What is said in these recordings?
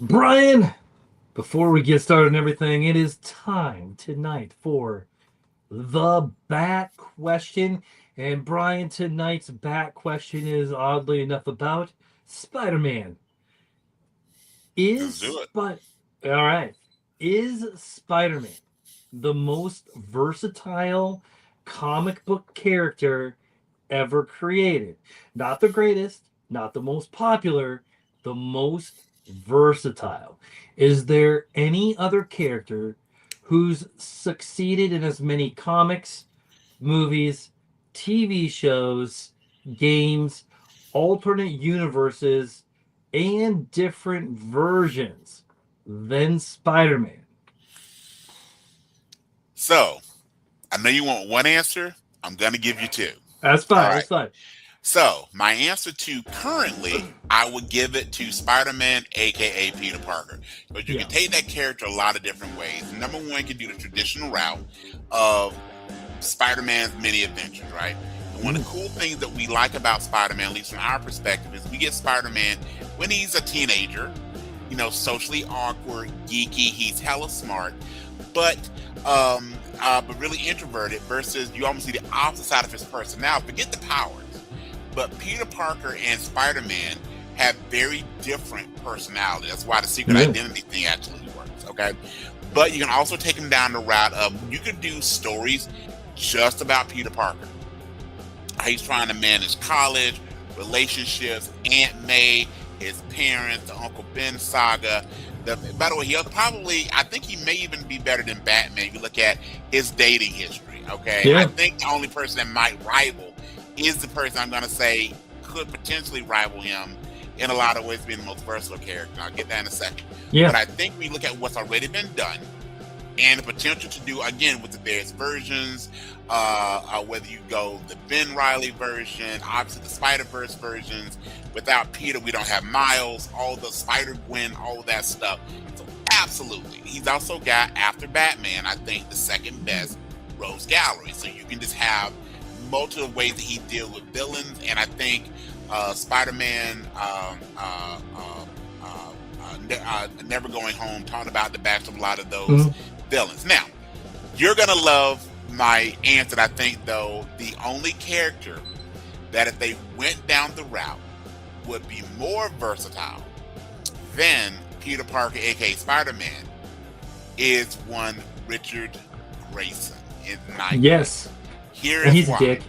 Brian, before we get started on everything, it is time tonight for the bat question. And Brian, tonight's bat question is oddly enough about Spider-Man. Let's Is do it. Spot All right. Is Spider-Man the most versatile comic book character ever created? Not the greatest, not the most popular, the most versatile. Is there any other character who's succeeded in as many comics, movies, TV shows, games, alternate universes, and different versions than Spider-Man? So, I know you want one answer. I'm going to give you two. That's All fine. right. That's fine. So, my answer to currently, I would give it to Spider Man, aka Peter Parker. But you can Yeah. take that character a lot of different ways. Number one, you can do the traditional route of Spider Man's many adventures, right? And one of the cool things that we like about Spider Man, at least from our perspective, is we get Spider Man when he's a teenager, socially awkward, geeky, he's hella smart, but but really introverted versus you almost see the opposite side of his personality. Forget the powers. But Peter Parker and Spider-Man have very different personalities. That's why the secret Yeah. identity thing actually works. Okay. But you can also take them down the route of you could do stories just about Peter Parker. How he's trying to manage college, relationships, Aunt May, his parents, the Uncle Ben saga. By the way, I think he may even be better than Batman. You look at his dating history. Okay. I Yeah. think the only person that might rival is the person I'm going to say could potentially rival him in a lot of ways being the most versatile character. I'll get that in a second. Yeah. But I think we look at what's already been done and the potential to do again with the various versions, whether you go the Ben Riley version, obviously the Spider-Verse versions. Without Peter, we don't have Miles, all the Spider-Gwen, all of that stuff. So absolutely. He's also got, after Batman, I think the second best Rose Gallery. So you can just have multiple ways that he deals with villains, and I think Spider-Man Never Going Home talked about the backs of a lot of those villains. Now, you're gonna love my answer. I think though the only character that if they went down the route would be more versatile than Peter Parker, aka Spider-Man, is one Richard Grayson in Nightwing. Yes. Here And is he's a why. dick.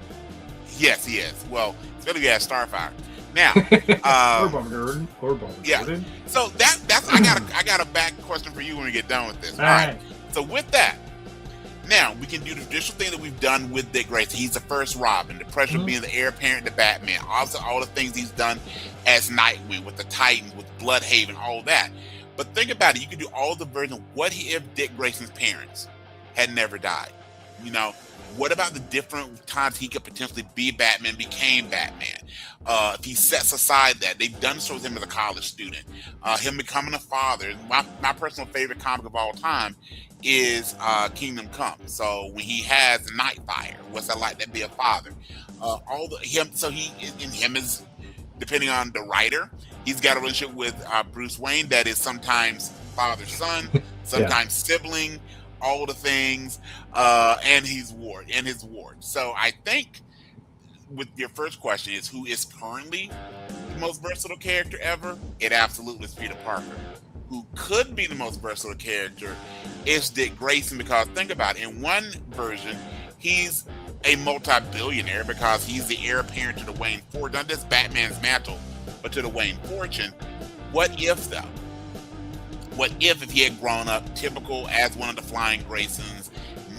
Yes, he is. Well, it's gonna be at Starfire. Now, Or Barbara Gordon. Or Barbara yeah. Gordon. So that's I got a back question for you when we get done with this. All right. So with that, now we can do the traditional thing that we've done with Dick Grayson. He's the first Robin, the pressure of being the heir apparent to Batman. Also, all the things he's done as Nightwing with the Titans, with Bloodhaven, all that. But think about it. You could do all the versions. What if Dick Grayson's parents had never died? What about the different times he could potentially be Batman, became Batman? If he sets aside that, they've done so with him as a college student. Him becoming a father. My personal favorite comic of all time is Kingdom Come. So when he has Nightfire, what's that like to be a father? Him is, depending on the writer, he's got a relationship with Bruce Wayne that is sometimes father son, sometimes sibling, all the things, and his ward. So I think with your first question is who is currently the most versatile character ever? It absolutely is Peter Parker. Who could be the most versatile character is Dick Grayson, because think about it, in one version, he's a multi-billionaire because he's the heir apparent to the Wayne fortune, not just Batman's mantle, but to the Wayne fortune. What if though? What if he had grown up typical as one of the Flying Graysons,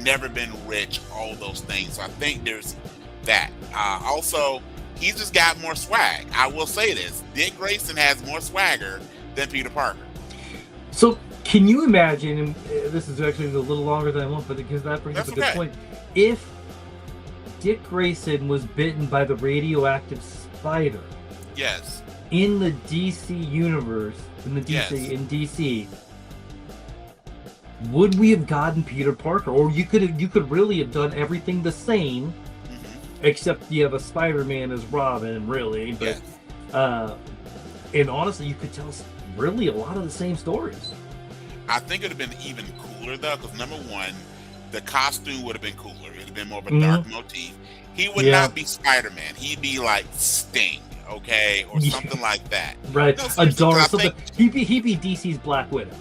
never been rich, all those things? So I think there's that. Also, he's just got more swag. I will say this. Dick Grayson has more swagger than Peter Parker. So, can you imagine, and this is actually a little longer than I want, but because that brings up a good point, if Dick Grayson was bitten by the radioactive spider Yes. in the DC universe, in DC, would we have gotten Peter Parker? Or you could really have done everything the same, except you have a Spider-Man as Robin, really. But and honestly, you could tell really a lot of the same stories. I think it would have been even cooler though, because number one, the costume would have been cooler. It would have been more of a dark motif. He would not be Spider-Man. He'd be like Sting, okay, or something like that. Right, No, a dark something. Think, he'd be DC's Black Widow.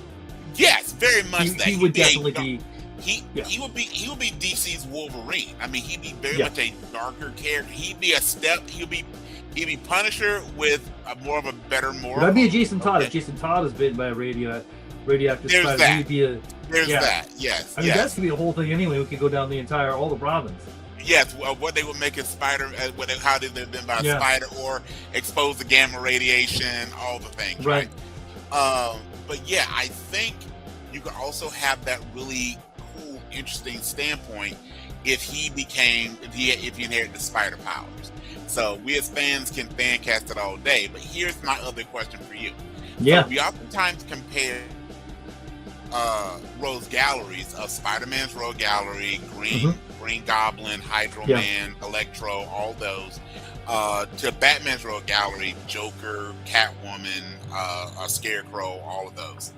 Yes, very much that. He would definitely be. He would be DC's Wolverine. I mean, he'd be very much a darker character. He'd be a step. He'd be Punisher with more of a better moral. That'd be a Jason Todd. If Jason Todd is bitten by a radioactive spider, he'd be a. There's that. Yes. I mean, that's gonna be a whole thing anyway. We could go down all the Robins. Yes, what they would make a spider, how they lived in by a spider, or expose the gamma radiation, all the things, right? But yeah, I think you could also have that really cool, interesting standpoint if he inherited the spider powers. So we as fans can fan cast it all day. But here's my other question for you. Yeah, so we oftentimes compare Rose Galleries of Spider-Man's Rogue Gallery, Green Goblin, Hydro Man, Electro, all those, to Batman's Rogue Gallery, Joker, Catwoman, Scarecrow, all of those.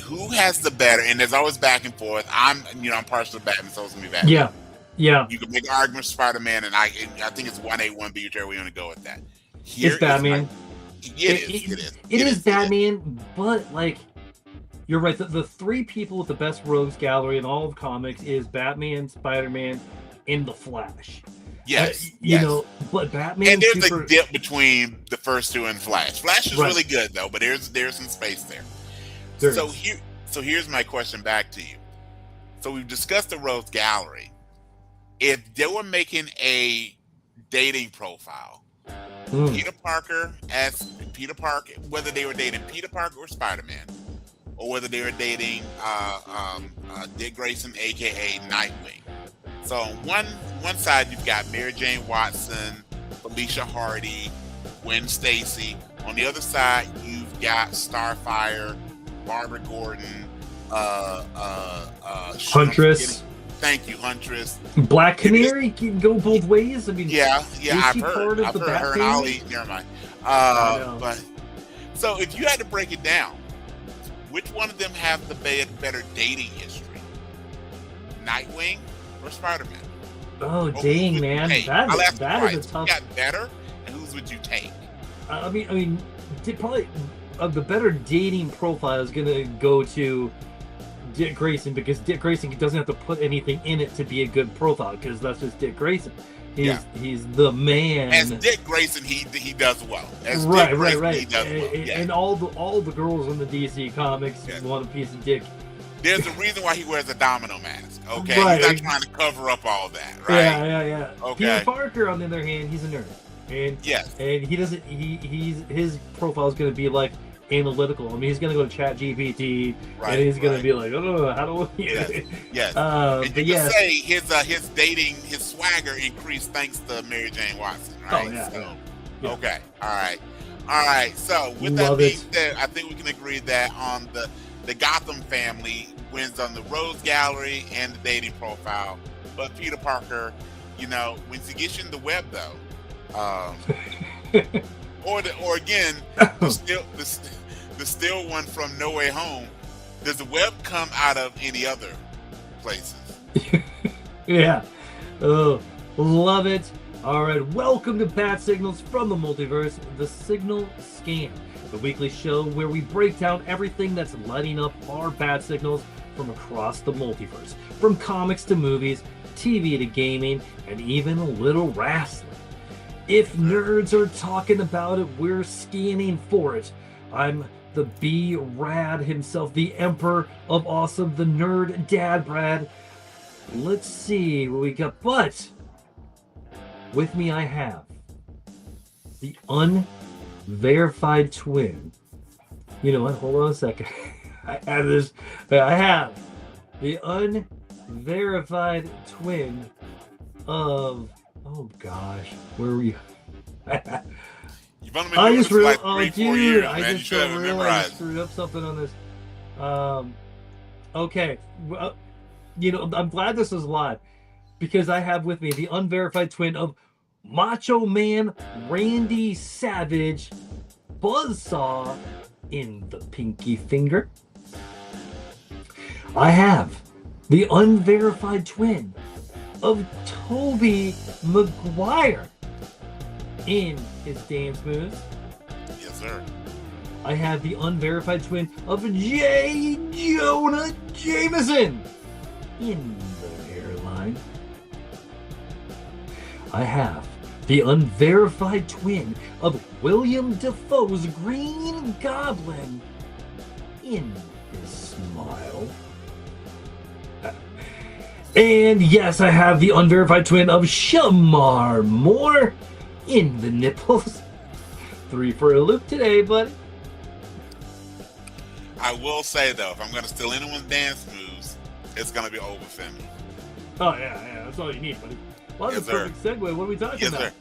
Who has the better? And there's always back and forth. I'm partial to Batman, so it's gonna be Batman. Yeah. You can make an argument for Spider-Man, and I think it's 1A, 1B, whichever we want to go with that. It's Batman. It is Batman, but like. You're right. The three people with the best rogues gallery in all of comics is Batman, Spider-Man, and the Flash. Yes, you know, but Batman. And there's a dip between the first two and Flash. Flash is really good though, but there's some space there. So here's my question back to you. So we've discussed the rogues gallery. If they were making a dating profile, Peter Parker as Peter Parker, whether they were dating Peter Parker or Spider-Man, or whether they were dating Dick Grayson, aka Nightwing. So on one side you've got Mary Jane Watson, Felicia Hardy, Gwen Stacy. On the other side you've got Starfire, Barbara Gordon, Huntress. Thank you, Huntress. Black Canary can go both ways. I mean, I've heard her and Ollie. Never mind. But so if you had to break it down, which one of them have the better dating history? Nightwing or Spider-Man? Oh, dang, man. That is a tough... Who got better, and whose would you take? I mean, probably the better dating profile is going to go to Dick Grayson, because Dick Grayson doesn't have to put anything in it to be a good profile, because that's just Dick Grayson. He's the man. As Dick Grayson, he does well. As right. He does well. And all the girls in the DC comics want a piece of Dick. There's a reason why he wears a domino mask. Okay, he's not trying to cover up all that, right? Yeah. Okay. Peter Parker, on the other hand, he's a nerd, and he doesn't. His profile is going to be like analytical. I mean, he's going to go to ChatGPT, and he's going to be like, oh, how do we? Yes. And you can say his dating, his swagger increased thanks to Mary Jane Watson, right? Oh, yeah. Okay. All right. So with that being said, I think we can agree that on the Gotham family wins on the Rose Gallery and the dating profile, but Peter Parker, when he gets you in the web though, or again, the still one from No Way Home, does the web come out of any other places? Yeah. Oh, love it. All right, welcome to Bat Signals from the Multiverse, the Signal Scan, the weekly show where we break down everything that's lighting up our bat signals from across the multiverse, from comics to movies, TV to gaming, and even a little wrestling. If nerds are talking about it, we're scanning for it. I'm the B-Rad himself, the Emperor of Awesome, the Nerd Dad Brad. Let's see what we got. But with me I have the unverified twin. You know what? Hold on a second. I have the unverified twin of... Oh gosh, where were you? You've only been doing this for like 3-4 years, man. I You should have realized I memorized. screwed up something on this. Okay, well, I'm glad this is live, because I have with me the unverified twin of Macho Man Randy Savage, buzzsaw in the pinky finger. I have the unverified twin of Tobey Maguire in his dance moves. Yes, sir. I have the unverified twin of J. Jonah Jameson in the hairline. I have the unverified twin of William Dafoe's Green Goblin in his smile. And yes, I have the unverified twin of Shamar Moore in the nipples. 3 for a loop today, buddy. I will say, though, if I'm going to steal anyone's dance moves, it's going to be Obafemi. Oh, yeah, that's all you need, buddy. Well, that's Yes, a perfect segue. What are we talking about? Sir.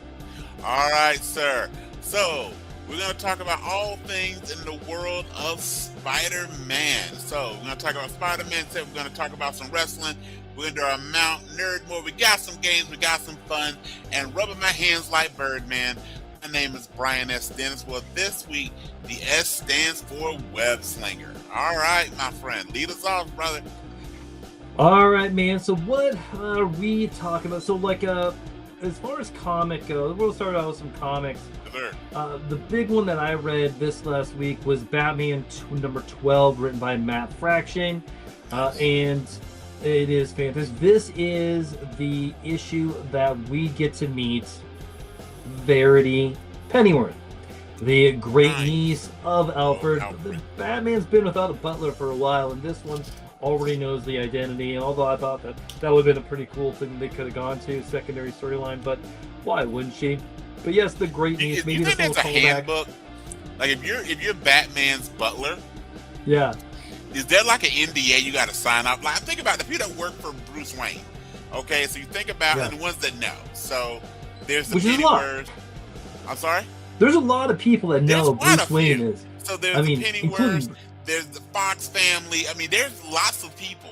All right, sir. So, we're going to talk about all things in the world of Spider-Man. So, we're going to talk about Spider-Man. We're going to talk about some wrestling. We're going to do our Mount Nerd More. We got some games. We got some fun. And rubbing my hands like Birdman. My name is Brian S. Dennis. Well, this week, the S stands for Web Slinger. All right, my friend. Lead us off, brother. All right, man. So what are we talking about? So, like, as far as comic goes, we'll start out with some comics. Sure. The big one that I read this last week was Batman number 12, written by Matt Fraction. And it is fantastic. This is the issue that we get to meet Verity Pennyworth, the great niece of Alfred. Batman's been without a butler for a while, and this one already knows the identity. And although I thought that would have been a pretty cool thing they could have gone to, secondary storyline, but why wouldn't she? But yes, the great niece. Maybe you think this that's a will call handbook? Like if you're Batman's butler, yeah. Is there like an NDA you got to sign up? Like think about the people that work for Bruce Wayne. Okay, so you think about and the ones that know. So there's the Pennyworth. I'm sorry. There's a lot of people that know Bruce Wayne is. So there's the Pennyworth. There's the Fox family. I mean, there's lots of people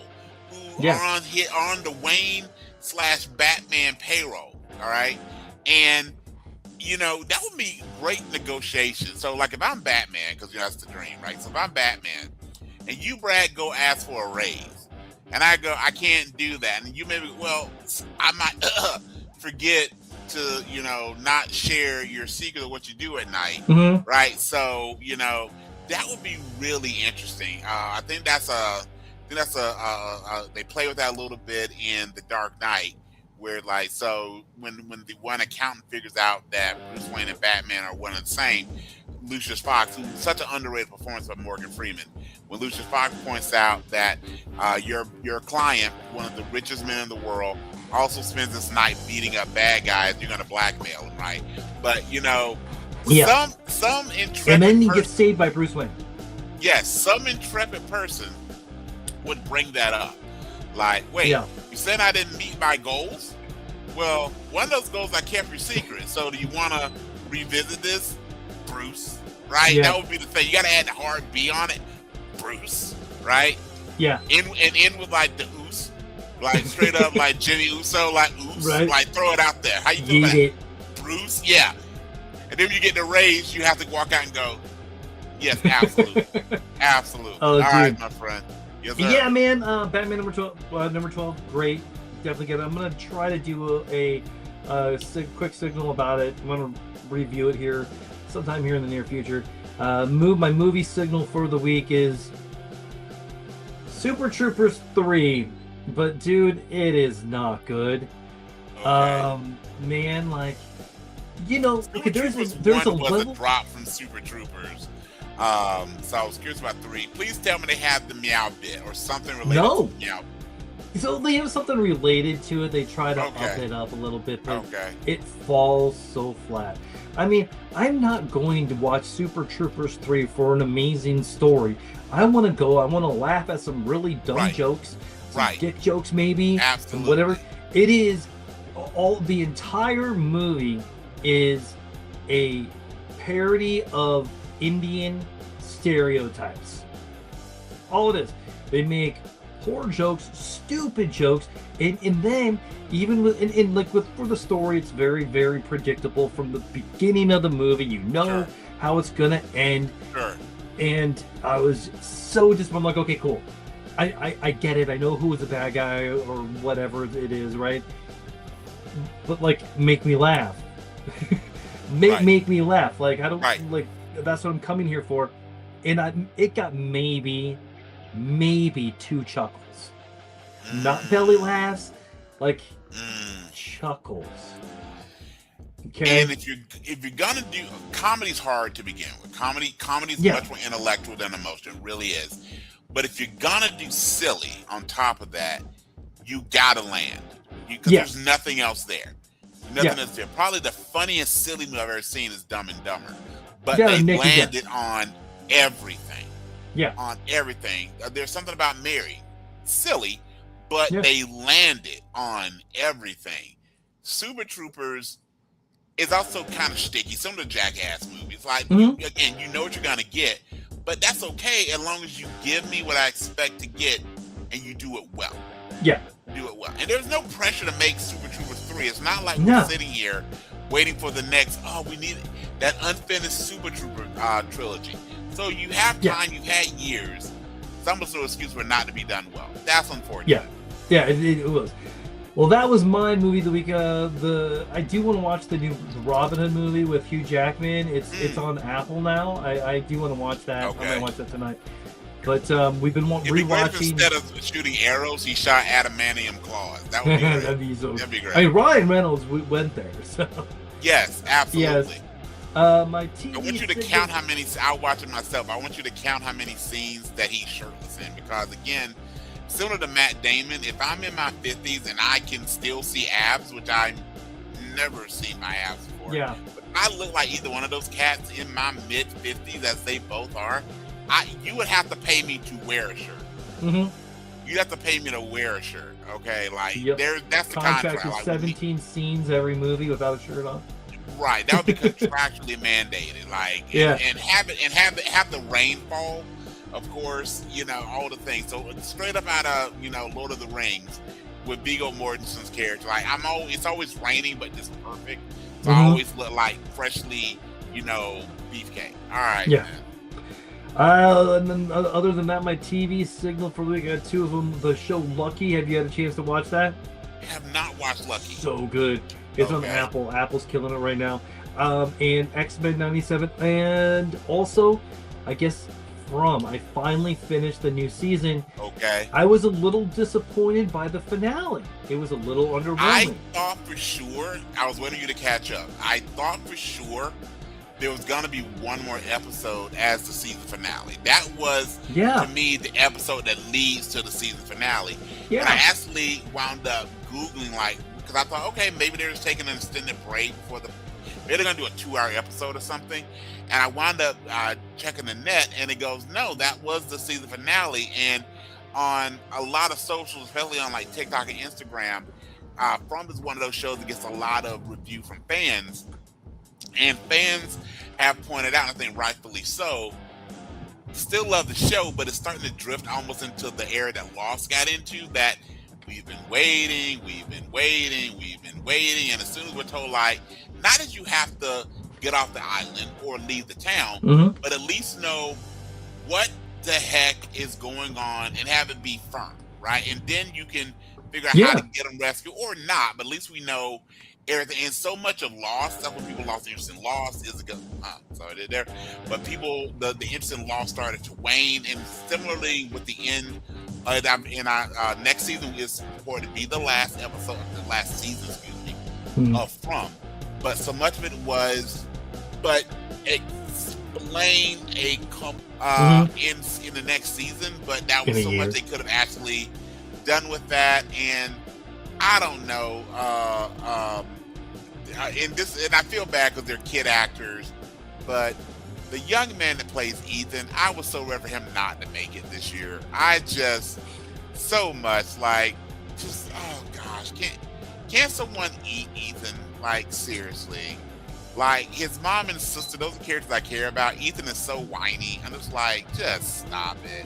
who are on the Wayne/Batman payroll. All right, and you know that would be great negotiation. So like if I'm Batman, because that's the dream, right? So if I'm Batman, and you, Brad, go ask for a raise, and I go, I can't do that, and you maybe, well, I might forget to, not share your secret of what you do at night, right? So, that would be really interesting. I think they play with that a little bit in The Dark Knight, where like, so when the one accountant figures out that Bruce Wayne and Batman are one and the same, Lucius Fox, who's such an underrated performance by Morgan Freeman, when Lucius Fox points out that your client, one of the richest men in the world, also spends this night beating up bad guys, you're going to blackmail him, right? But some intrepid and then he gets saved by Bruce Wayne. Yes, some intrepid person would bring that up. Like, wait, you said I didn't meet my goals? Well, one of those goals I kept your secret. So do you want to revisit this, Bruce? Right? Yeah. That would be the thing. You got to add the hard B on it, Bruce. Right? Yeah. End with like the oos, like straight up like Jimmy Uso, like oos, like throw it out there. How you feel about it? Bruce? Yeah. And then when you get the raise, you have to walk out and go, yes, absolutely, absolutely. Oh, all right, my friend. Yes, yeah, man. Batman number 12, great. Definitely get it. I'm gonna try to do a quick signal about it. I'm gonna review it here sometime here in the near future. My movie signal for the week is Super Troopers 3, but dude, it is not good. Okay. Man, like, there's a level drop from Super Troopers. So I was curious about 3. Please tell me they have the meow bit or something related to the meow. So they have something related to it. They try to up it up a little bit, but it falls so flat. I mean, I'm not going to watch Super Troopers 3 for an amazing story. I want to laugh at some really dumb jokes, some dick jokes maybe, and whatever. It is the entire movie is a parody of Indian stereotypes. All it is. They make poor jokes, stupid jokes, and then even for the story, it's very, very predictable from the beginning of the movie. how it's gonna end. Sure. And I was so disappointed. I'm like, okay, cool. I get it. I know who was the bad guy or whatever it is, right? But like, make me laugh. Make me laugh. Like, I don't like. That's what I'm coming here for. And it got maybe 2 chuckles, not belly laughs, like chuckles. Okay. And if you're gonna do comedy's hard to begin with. Comedy's much more intellectual than emotion. It really is. But if you're gonna do silly on top of that, you gotta land because there's nothing else there. Nothing else there. Probably the funniest silly movie I've ever seen is Dumb and Dumber, but they landed on everything. Yeah, on everything. There's something about Mary, silly, but they landed on everything. Super Troopers is also kind of sticky. Some of the Jackass movies, like again, you know what you're gonna get, but that's okay as long as you give me what I expect to get and you do it well. Yeah, do it well. And there's no pressure to make Super Troopers 3. It's not like we're sitting here waiting for the next. Oh, we need that unfinished Super Trooper trilogy. So you have time. You've had years. Some sort of excuse for it not to be done well. That's unfortunate. Yeah, it was. Well, that was my movie of the week. I do want to watch the new Robin Hood movie with Hugh Jackman. It's on Apple now. I do want to watch that. Okay. I'm gonna watch that tonight. But we've been rewatching. Instead of shooting arrows, he shot adamantium claws. That would be great. That'd be great. I mean, Ryan Reynolds went there. So. Yes, absolutely. Yes. My TV. I want you to count how many. I'll watch it myself. I want you to count how many scenes that he's shirtless in, because again, similar to Matt Damon, if I'm in my 50s and I can still see abs, which I've never seen my abs before. Yeah. But I look like either one of those cats in my mid 50s, as they both are. You would have to pay me to wear a shirt. Mm-hmm. You'd have to pay me to wear a shirt. Okay, like that's the contract. Like, 17 scenes every movie without a shirt on. Right, that would be contractually mandated. Like, and have the rainfall, of course. You know, all the things. So straight up out of Lord of the Rings with Viggo Mortensen's character. Like, it's always raining, but just perfect. So I always look like freshly, beefcake. All right. Yeah. Man. And then other than that, my TV signal for the week, I got 2 of them. The show Lucky. Have you had a chance to watch that? I have not watched Lucky. So good. It's on Apple. Apple's killing it right now. And X-Men 97. And also, I guess, I finally finished the new season. Okay. I was a little disappointed by the finale. It was a little underwhelming. I thought for sure, I was waiting for you to catch up. I thought for sure there was going to be one more episode as the season finale. That was, to me, the episode that leads to the season finale. Yeah. And I actually wound up Googling, because I thought, okay, maybe they're just taking an extended break maybe they're going to do a 2-hour episode or something. And I wound up checking the net, and it goes, no, that was the season finale. And on a lot of socials, especially on TikTok and Instagram, From is one of those shows that gets a lot of review from fans. And fans have pointed out, I think rightfully so, still love the show, but it's starting to drift almost into the era that Lost got into, that we've been waiting, and as soon as we're told, not that you have to get off the island or leave the town, but at least know what the heck is going on and have it be firm, right? And then you can figure out how to get them rescued or not, but at least we know everything. And so much of Lost, that's what people lost interest in. Lost is sorry there, but people, the interest in Lost started to wane, and similarly with the end. In our next season is reported to be the last episode, the last season, of From. But so much of it was, explain in the next season. But that was so much they could have actually done with that, and I don't know. And I feel bad because they're kid actors, but the young man that plays Ethan, I was so ready for him not to make it this year. I just so much oh gosh, can't someone eat Ethan? Seriously, his mom and sister, those are characters I care about. Ethan is so whiny. I'm just just stop it.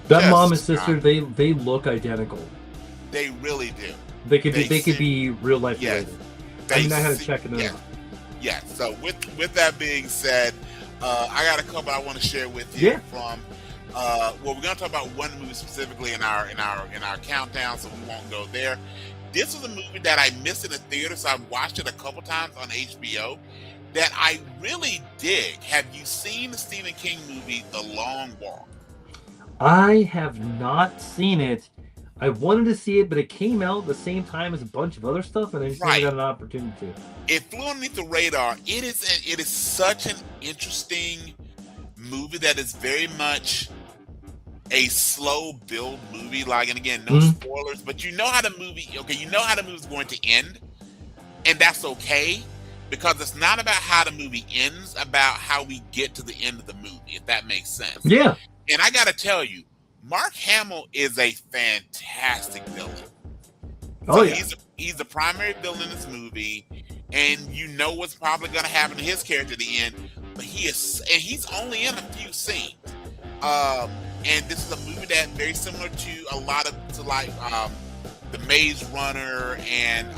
That mom and sister, they look identical. They really do. They could be real life related. I had to check it out. Yeah. So with that being said, I got a couple I want to share with you Yeah. from. Well, we're gonna talk about one movie specifically in our countdown, so we won't go there. This was a movie that I missed in the theater, so I watched it a couple times on HBO. That I really dig. Have you seen the Stephen King movie, The Long Walk? I have not seen it. I wanted to see it, but it came out at the same time as a bunch of other stuff, and I just never got an opportunity to. It flew underneath the radar. It is such an interesting movie that is very much a slow build movie. Like, and again, no spoilers, but you know how the movie is going to end, and that's okay, because it's not about how the movie ends, about how we get to the end of the movie, if that makes sense. Yeah. And I got to tell you, Mark Hamill is a fantastic villain. Oh, yeah. He's the primary villain in this movie, and you know what's probably going to happen to his character at the end. But he's only in a few scenes. And this is a movie that's very similar to the Maze Runner and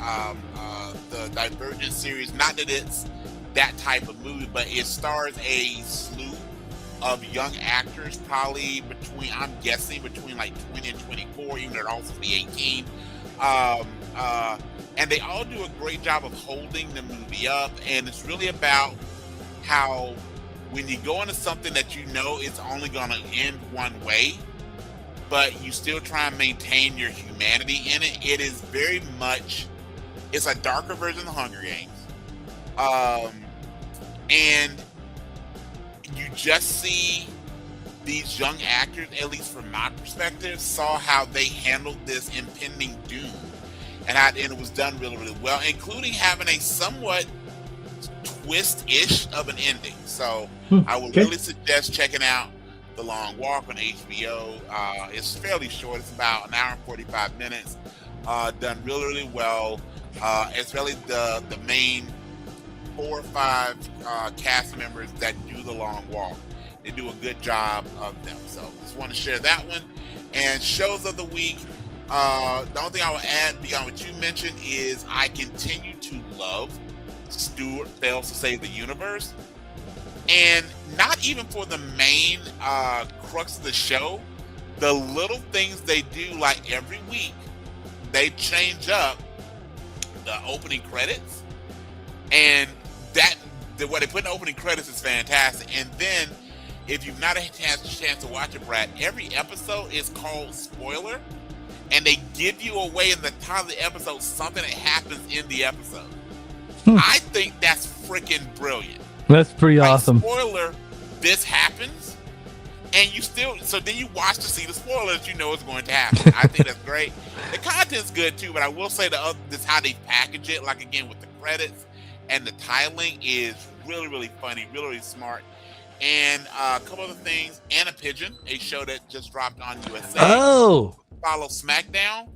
the Divergent series. Not that it's that type of movie, but it stars a slew of young actors, probably I'm guessing between like 20 and 24, even though they're also be 18. And they all do a great job of holding the movie up, and it's really about how when you go into something that you know it's only going to end one way, but you still try and maintain your humanity in it. It is very much, it's a darker version of the Hunger Games. And you just see these young actors, at least from my perspective, saw how they handled this impending doom, and it was done really, really well, including having a somewhat twist-ish of an ending. So I would really suggest checking out The Long Walk on HBO. It's fairly short. It's about an hour and 45 minutes. Done really, really well. It's really the main 4 or 5 cast members that do The Long Walk. They do a good job of them. So just want to share that one. And shows of the week, the only thing I will add beyond what you mentioned is I continue to love Stuart Fails to Save the Universe. And not even for the main crux of the show, the little things they do, like every week, they change up the opening credits. And what they put in the opening credits is fantastic. And then, if you've not had a chance to watch it, Brad, every episode is called Spoiler, and they give you away in the title of the episode something that happens in the episode. I think that's freaking brilliant. That's pretty awesome. Spoiler, this happens, and so then you watch to see the spoiler that you know is going to happen. I think that's great. The content's good too, but I will say this how they package it, like again with the credits and the titling, is really, really funny, really, really smart. And a couple other things. Anna Pigeon, a show that just dropped on USA. Oh, follow SmackDown.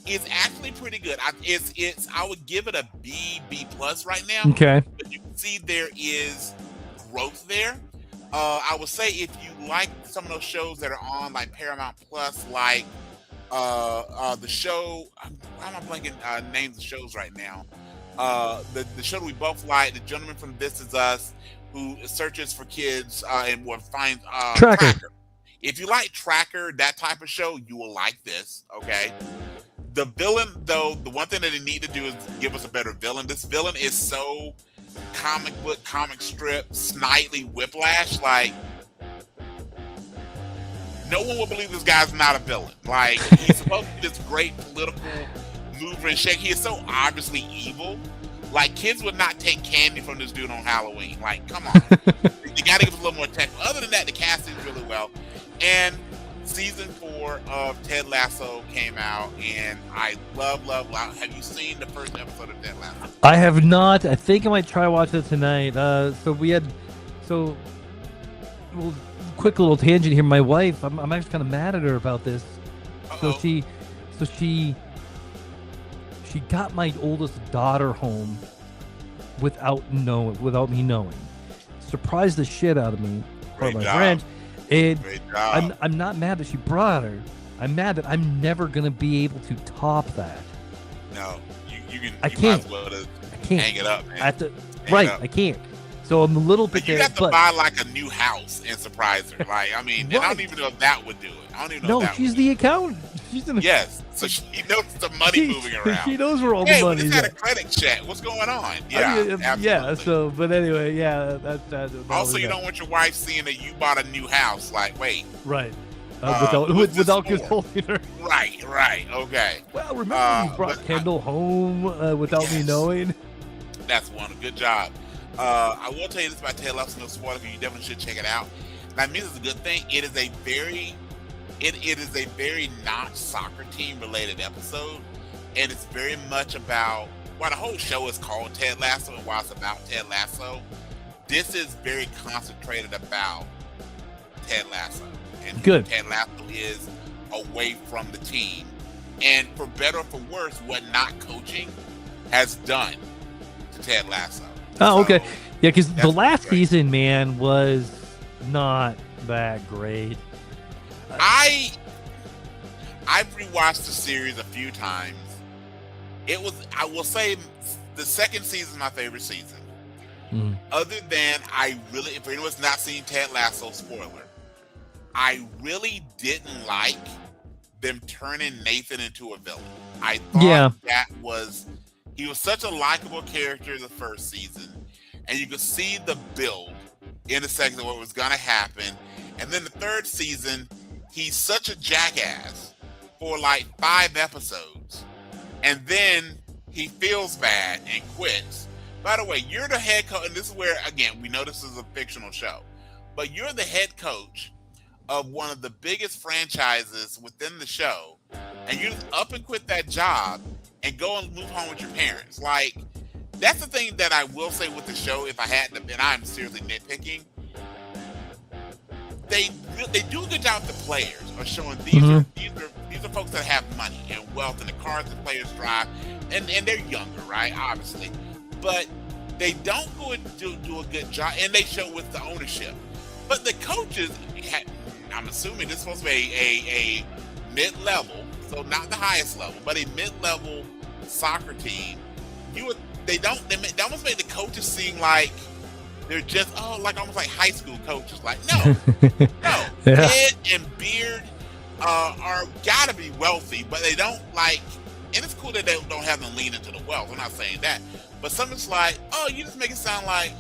It's actually pretty good. I would give it a B+ right now. Okay. But you can see there is growth there. I would say if you like some of those shows that are on like Paramount Plus, like the show, I'm not blanking names of shows right now. The show that we both like, The Gentleman from This Is Us, who searches for kids and finds Tracker. If you like Tracker, that type of show, you will like this. Okay. The villain, though, the one thing that they need to do is give us a better villain. This villain is so comic book, comic strip, Snidely Whiplash. Like, no one will believe this guy's not a villain. Like, he's supposed to be this great political mover and shake. He is so obviously evil. Like, kids would not take candy from this dude on Halloween. Like, come on. You got to give us a little more tech. Other than that, the casting is really well. And season 4 of Ted Lasso came out, and I love. Have you seen the first episode of Ted Lasso? I have not. I think I might try watching it tonight. Quick little tangent here. My wife, I'm actually kind of mad at her about this. Uh-oh. So she got my oldest daughter home without me knowing. Surprised the shit out of me. Great my job. friends. And Great job. I'm not mad that she brought her. I'm mad that I'm never gonna be able to top that. No, you can. I you can't. Might as well I can't hang it up, man. I have to. Hang Right, it up. I can't. So I'm a little bit But you there. have to buy like a new house and surprise her. Like, I mean, and I don't even know if that would do it. I don't even know if No, that she's would the accountant. She's in Yes, so she knows the money moving around. She knows where all Hey, the we money just is. had a credit check. What's going on? Yeah, absolutely. yeah. So, but anyway, yeah. That Also, you don't want your wife seeing that you bought a new house. Like, wait, right. what's this Without for? consulting her. Right. Okay. Well, remember you brought Kendall home without me knowing. That's one. Good job. I will tell you this about Ted Lasso, no spoiler, because you definitely should check it out. That means it's a good thing. It is a very not soccer team related episode, and it's very much about the whole show is called Ted Lasso, and while it's about Ted Lasso, this is very concentrated about Ted Lasso and who Ted Lasso is away from the team, and for better or for worse, what not coaching has done to Ted Lasso. Oh, okay. Yeah, because the last season, man, was not that great. I've rewatched the series a few times. I will say, the second season is my favorite season. Other than if anyone's not seen Ted Lasso, spoiler, I really didn't like them turning Nathan into a villain. I thought he was such a likable character the first season, and you could see the build in the second of what was going to happen. And then the third season, he's such a jackass for like 5 episodes. And then he feels bad and quits. By the way, you're the head coach, and this is where, again, we know this is a fictional show, but you're the head coach of one of the biggest franchises within the show, and you just up and quit that job and go and move home with your parents. Like, that's the thing that I will say with the show, if I hadn't, and I'm seriously nitpicking, they do a good job with the players of showing these are folks that have money and wealth and the cars the players drive, and they're younger, right? Obviously, but they don't go and do a good job, and they show with the ownership. But the coaches, I'm assuming this is supposed to be a mid-level, so not the highest level, but a mid-level soccer team. They almost make the coaches seem like they're just almost like high school coaches. Like, no. Head and beard are gotta be wealthy, but they don't like. And it's cool that they don't have them lean into the wealth. I'm not saying that, but something's like, you just make it sound like,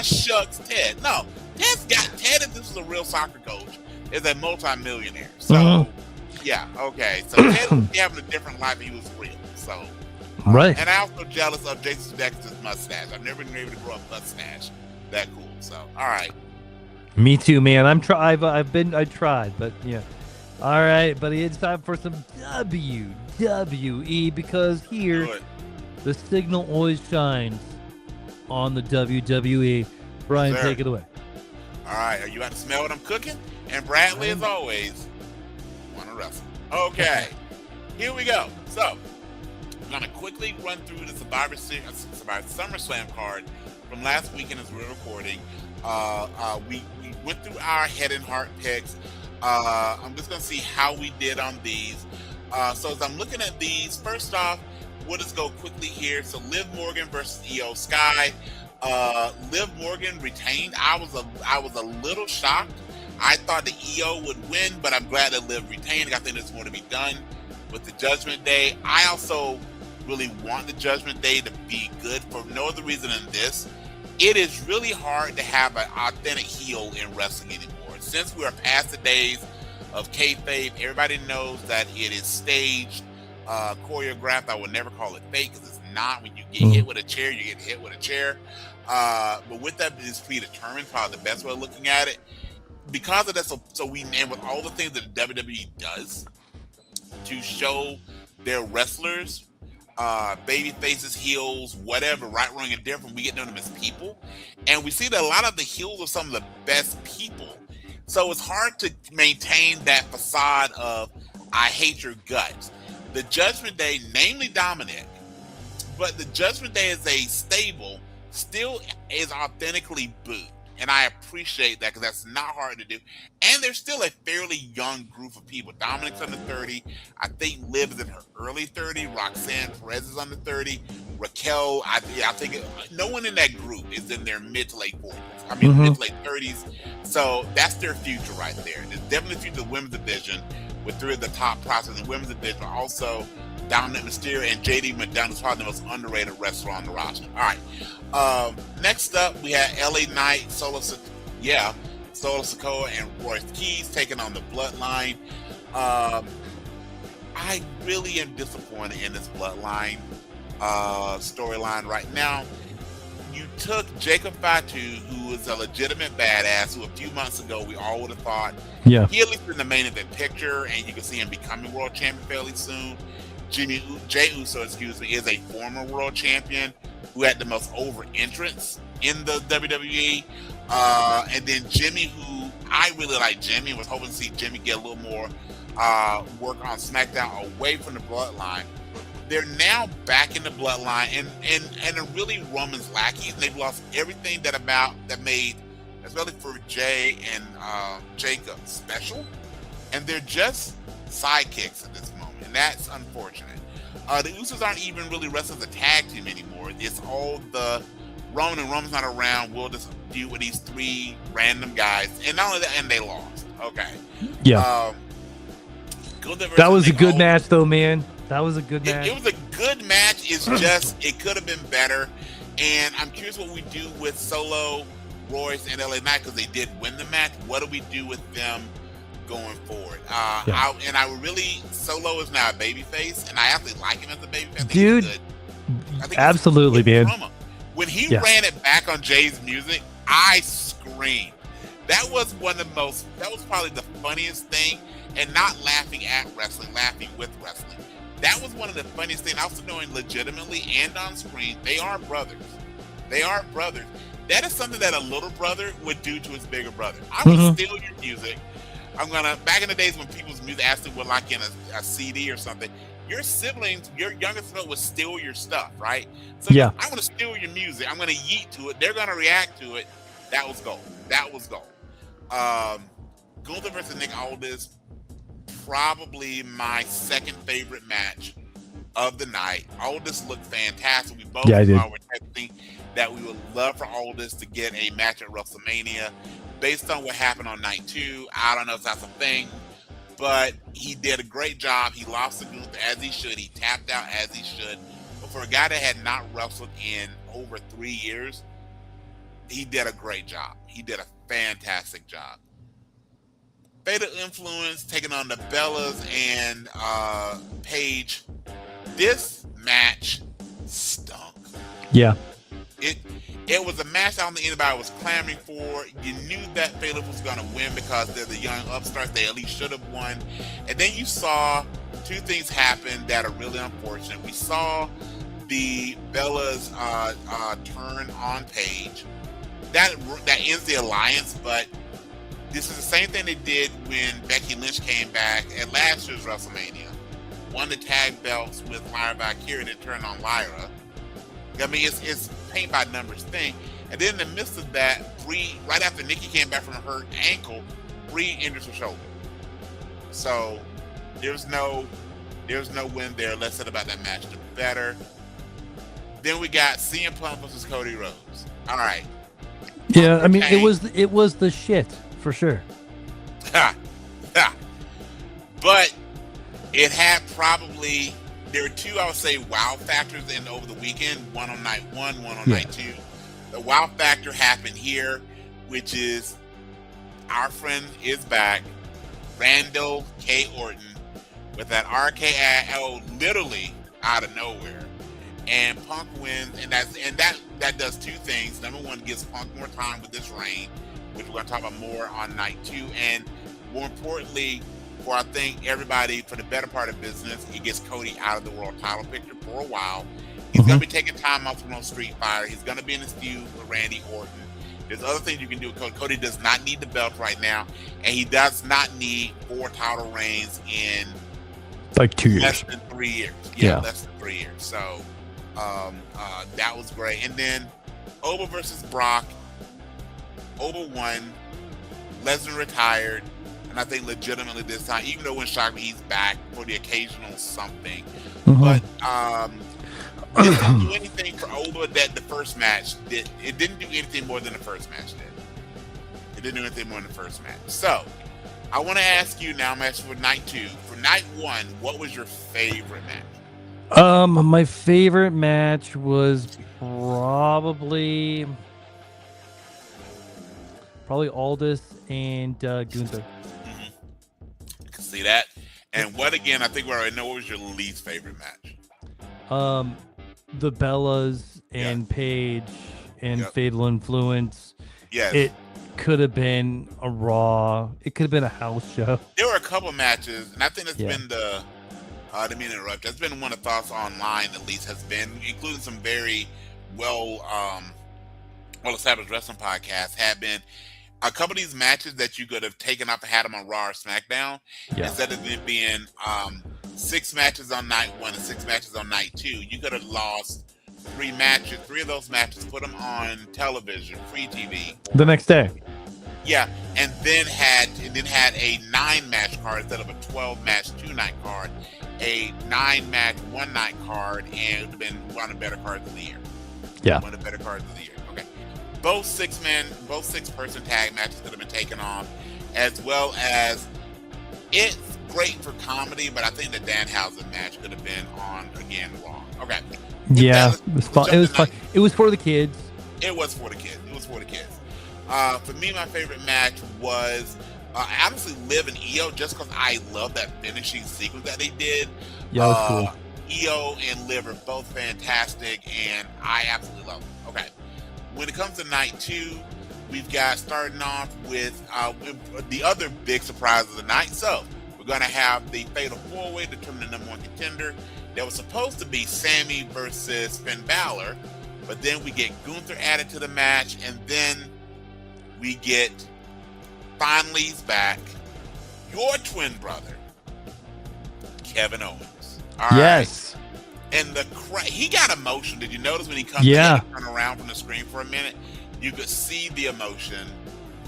shucks, Ted. No, Ted. If this was a real soccer coach, is a multi-millionaire. So yeah, okay. So Ted was having a different life. He was real. So. Right. And I'm also jealous of Jason Sudeikis' mustache. I've never been able to grow a mustache that cool. So, all right. Me too, man. I tried, but yeah. All right, buddy. It's time for some WWE, because here the signal always shines on the WWE. Brian, take it away. All right. Are you about to smell what I'm cooking? And Bradley, as always, want to wrestle. Okay. Here we go. So, I'm going to quickly run through the Survivor SummerSlam card from last weekend as we're recording. We went through our head and heart picks. I'm just going to see how we did on these. So as I'm looking at these, first off, we'll just go quickly here. So Liv Morgan versus Io Sky. Liv Morgan retained. I was a little shocked. I thought that Io would win, but I'm glad that Liv retained. I think there's more to be done with the Judgment Day. I also really want the Judgment Day to be good for no other reason than this. It is really hard to have an authentic heel in wrestling anymore. Since we are past the days of kayfabe, everybody knows that it is staged, choreographed. I would never call it fake, because it's not. When you get hit with a chair, you get hit with a chair. But with that, it's predetermined, probably the best way of looking at it. Because of that, so and with all the things that the WWE does to show their wrestlers, baby faces, heels, whatever, right, wrong, and different, we get to know them as people. And we see that a lot of the heels are some of the best people. So it's hard to maintain that facade of, I hate your guts. The Judgment Day, namely Dominic, but the Judgment Day is a stable, still is authentically booed. And I appreciate that, because that's not hard to do. And there's still a fairly young group of people. Dominic's under 30. I think Liv is in her early 30s. Roxanne Perez is under 30. Raquel, I think no one in that group is in their mid to late 40s. I mean, mid to late 30s. So that's their future right there. There's definitely the future of the women's division with 3 of the top prospects in the women's division. But also, Dominic Mysterio and JD McDonald is probably the most underrated wrestler on the roster. All right. Next up, we had LA Knight, Solo Sikoa, and Royce Keys taking on the Bloodline. I really am disappointed in this Bloodline storyline right now. You took Jacob Fatu, who is a legitimate badass, who a few months ago we all would have thought he at least in the main event picture, and you can see him becoming world champion fairly soon. Jey Uso, is a former world champion who had the most over entrance in the WWE. And then Jimmy, who I really like Jimmy, was hoping to see Jimmy get a little more work on SmackDown away from the Bloodline. They're now back in the Bloodline and are really Roman's lackeys. They've lost everything that made, especially for Jay and Jacob, special. And they're just sidekicks at this moment, and that's unfortunate. The Usos aren't even really wrestling as a tag team anymore. It's all the Roman's not around. We'll just deal with these 3 random guys, and not only that, and they lost. Okay. Yeah. That was a good match, though, man. That was a good match. It was a good match. It's just it could have been better, and I'm curious what we do with Solo, Royce, and LA Knight because they did win the match. What do we do with them going forward? Solo is now a babyface, and I actually like him as a babyface. Dude, absolutely, man. When he ran it back on Jay's music, I screamed. That was probably the funniest thing, and not laughing at wrestling, laughing with wrestling. That was one of the funniest things. Also knowing legitimately and on screen, they are brothers. That is something that a little brother would do to his bigger brother. I will steal your music. Back in the days when people's music actually were like in a CD or something, your siblings, your youngest sibling would steal your stuff, right? So I'm going to steal your music. I'm going to yeet to it. They're going to react to it. That was gold. Gunther versus Nick Aldis, probably my second favorite match of the night. Aldis looked fantastic. We both were texting that we would love for Aldis to get a match at WrestleMania. Based on what happened on night 2, I don't know if that's a thing, but he did a great job. He lost to Gunther as he should. He tapped out as he should. But for a guy that had not wrestled in over 3 years, he did a great job. He did a fantastic job. Fatal Influence taking on the Bellas and Paige. This match stunk. Yeah. It was a match I don't think anybody was clamoring for. You knew that Fatal was going to win because they're the young upstarts. They at least should have won. And then you saw 2 things happen that are really unfortunate. We saw the Bellas turn on Paige. That ends the alliance, but this is the same thing they did when Becky Lynch came back at last year's WrestleMania. Won the tag belts with Lyra Valkyria and turned on Lyra. I mean, it's paint by numbers thing. And then in the midst of that, Brie, right after Nikki came back from her hurt ankle, Brie injures her shoulder. So there's no win there. Let's say about that match to be better. Then we got CM Punk versus Cody Rhodes. All right. Yeah, I mean, it was the shit for sure. But it had probably, there were 2, I would say, wow factors in over the weekend. One on night 1, one on night 2. The wow factor happened here, which is our friend is back, Randall K. Orton, with that RKO literally out of nowhere. And Punk wins, and that does 2 things. Number 1, gives Punk more time with this reign, which we're going to talk about more on night 2. And more importantly, for I think everybody, for the better part of business, it gets Cody out of the world title picture for a while. He's going to be taking time off from Street Fighter. He's going to be in this feud with Randy Orton. There's other things you can do with Cody. Cody does not need the belt right now, and he does not need 4 title reigns in like 2 years. Less than 3 years. Yeah, less than 3 years. So that was great. And then Oba versus Brock. Oba won. Lesnar retired. And I think legitimately this time, even though when Shockman he's back for the occasional something. But It didn't do anything for Oba that the first match did. It didn't do anything more than the first match did. It didn't do anything more than the first match. So, I want to ask you now, I'm asking for night 2. For night 1, what was your favorite match? My favorite match was probably Aldis and Gunther. I can see that. And what again? I think we already know. What was your least favorite match? The Bellas and Paige and Fatal Influence. Yes. It could have been a Raw. It could have been a house show. There were a couple matches, and I think that's been the. I didn't mean to interrupt. That's been one of the thoughts online, at least, has been, including some very well established wrestling podcasts, have been a couple of these matches that you could have taken off and had them on Raw or SmackDown, instead of it being 6 matches on night 1 and 6 matches on night 2. You could have lost 3 matches, 3 of those matches, put them on television, free TV. The next day. Yeah, and then had a 9-match card instead of a 12-match 2-night card, a 9-match 1-night card, and it would have been one of the better cards of the year. Yeah. One of the better cards of the year. Okay. Both 6-person tag matches could have been taken off, as well as it's great for comedy, but I think the Danhausen match could have been on again Raw. Okay. Yeah, it was fun. It was fun. It was for the kids. It was for the kids. For me, my favorite match was honestly Liv and Io, just because I love that finishing sequence that they did. Yeah, that was cool. Io and Liv are both fantastic, and I absolutely love them. Okay. When it comes to night 2, we've got starting off with the other big surprise of the night. So we're going to have the Fatal 4-Way determine the number 1 contender. That was supposed to be Sammy versus Finn Balor, but then we get Gunther added to the match, and then we get, finally he's back, your twin brother, Kevin Owens. All yes. Right? And he got emotion. Did you notice when he comes in and turn around from the screen for a minute? You could see the emotion.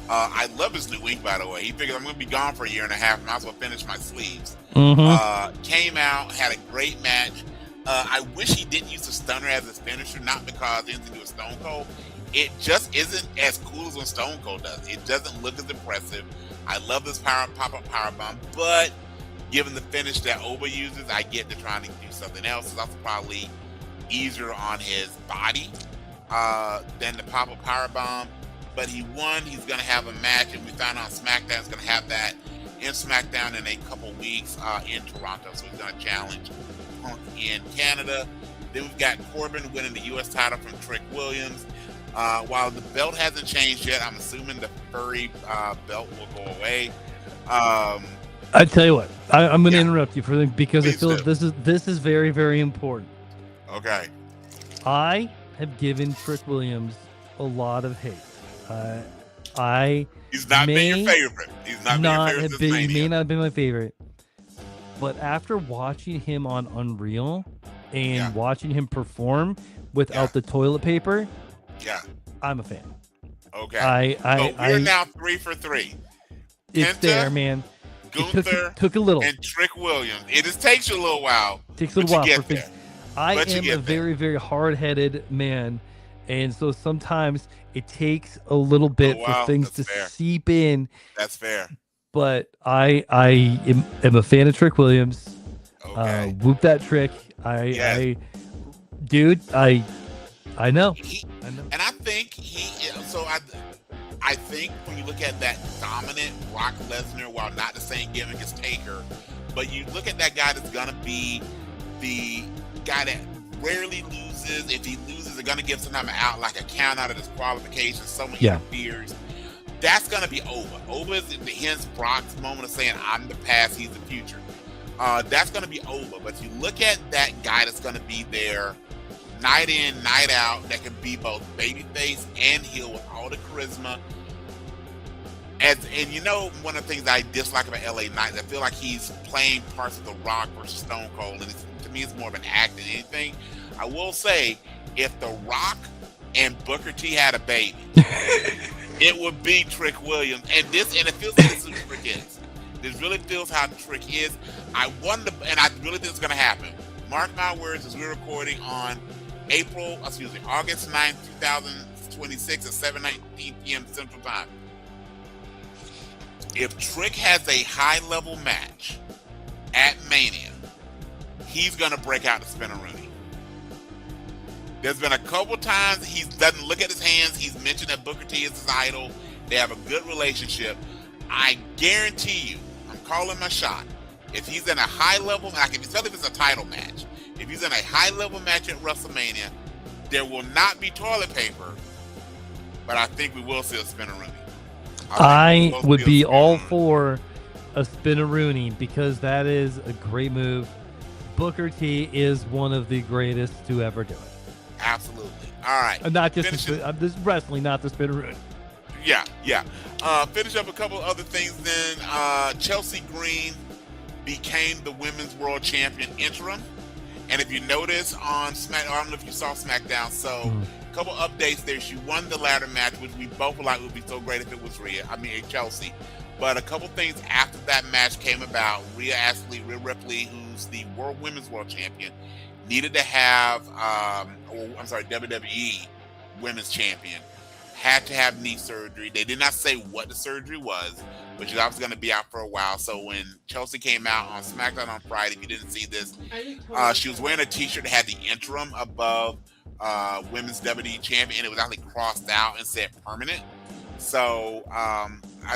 I love his new ink, by the way. He figured I'm going to be gone for a year and a half. Might as well finish my sleeves. Came out, had a great match. I wish he didn't use the stunner as his finisher, not because it has to do with Stone Cold. It just isn't as cool as when Stone Cold does. It doesn't look as impressive. I love this pop-up powerbomb, but given the finish that Oba uses, I get to trying to do something else. It's also probably easier on his body than the pop-up powerbomb. But he won. He's going to have a match, and we found out SmackDown is going to have that in SmackDown in a couple weeks in Toronto. So he's going to challenge Punk in Canada. Then we've got Corbin winning the U.S. title from Trick Williams. While the belt hasn't changed yet, I'm assuming the furry belt will go away. I tell you what, I'm going to interrupt you because I feel this is very, very important. Okay. I have given Trick Williams a lot of hate. He's not been your favorite. He's not been your favorite. He may not have been my favorite. But after watching him on Unreal and watching him perform without the toilet paper, I'm a fan. Okay. We're now 3 for 3. It's Penta, there, man. Gunther, took a little. And Trick Williams. It just takes you a little while. Takes a little while for things. I am a very, very hard-headed man, and so sometimes it takes a little bit for things to seep in. That's fair. But I am a fan of Trick Williams. Okay. Whoop that trick. I know. And I think I think when you look at that dominant Brock Lesnar, while not the same gimmick as Taker, but you look at that guy that's gonna be the guy that rarely loses. If he loses, they're gonna give some time out, like a count out of disqualification. Someone interferes. That's gonna be Oba. Oba is hence Brock's moment of saying, "I'm the past, he's the future." That's gonna be Oba. But you look at that guy that's gonna be there night in, night out, that can be both babyface and heel with all the charisma. And you know, one of the things I dislike about LA Knight, I feel like he's playing parts of The Rock versus Stone Cold, and to me it's more of an act than anything. I will say, if The Rock and Booker T had a baby, it would be Trick Williams. And it feels like this is who Trick is. This really feels how Trick is. I really think it's going to happen. mark my words, as we're recording on August 9th, 2026 at 7:19 p.m. Central Time. If Trick has a high-level match at Mania, he's going to break out the Spinaroonie. There's been a couple times he doesn't look at his hands. He's mentioned that Booker T is his idol. They have a good relationship. I guarantee you, I'm calling my shot. If he's in a high-level match, especially if it's a title match, if he's in a high-level match at WrestleMania, there will not be toilet paper, but I think we will see a Spinaroonie. I would be all for a Spinaroonie because that is a great move. Booker T is one of the greatest to ever do it. Absolutely. All right. Not just this wrestling, not the Spinaroonie. Yeah. Finish up a couple other things then. Chelsea Green became the Women's World Champion interim. And if you notice on SmackDown, I don't know if you saw SmackDown, so a couple updates there. She won the ladder match, which we both were like would be so great if it was Chelsea. But a couple things after that match came about. Rhea Ripley, who's the Women's World Champion, needed to have, WWE Women's Champion, had to have knee surgery. They did not say what the surgery was, but she's obviously going to be out for a while. So when Chelsea came out on SmackDown on Friday, if you didn't see this, she was wearing a t-shirt that had the interim above Women's WWE Champion, and it was actually crossed out and said permanent. So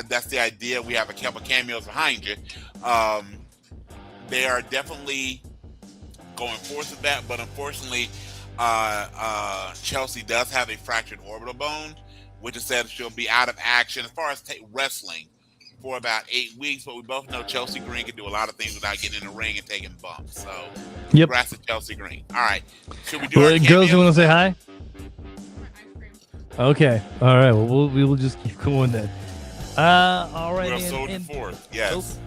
that's the idea. We have a couple cameos behind you. They are definitely going forth with that, but unfortunately, Chelsea does have a fractured orbital bone, which is said she'll be out of action as far as wrestling for about 8 weeks. But we both know Chelsea Green can do a lot of things without getting in the ring and taking bumps. So, congrats to Chelsea Green. All right, should we do our girls? You want to say hi? Okay. All right. Well, we will just keep going then. All right. We're Soldier Forth. Yes.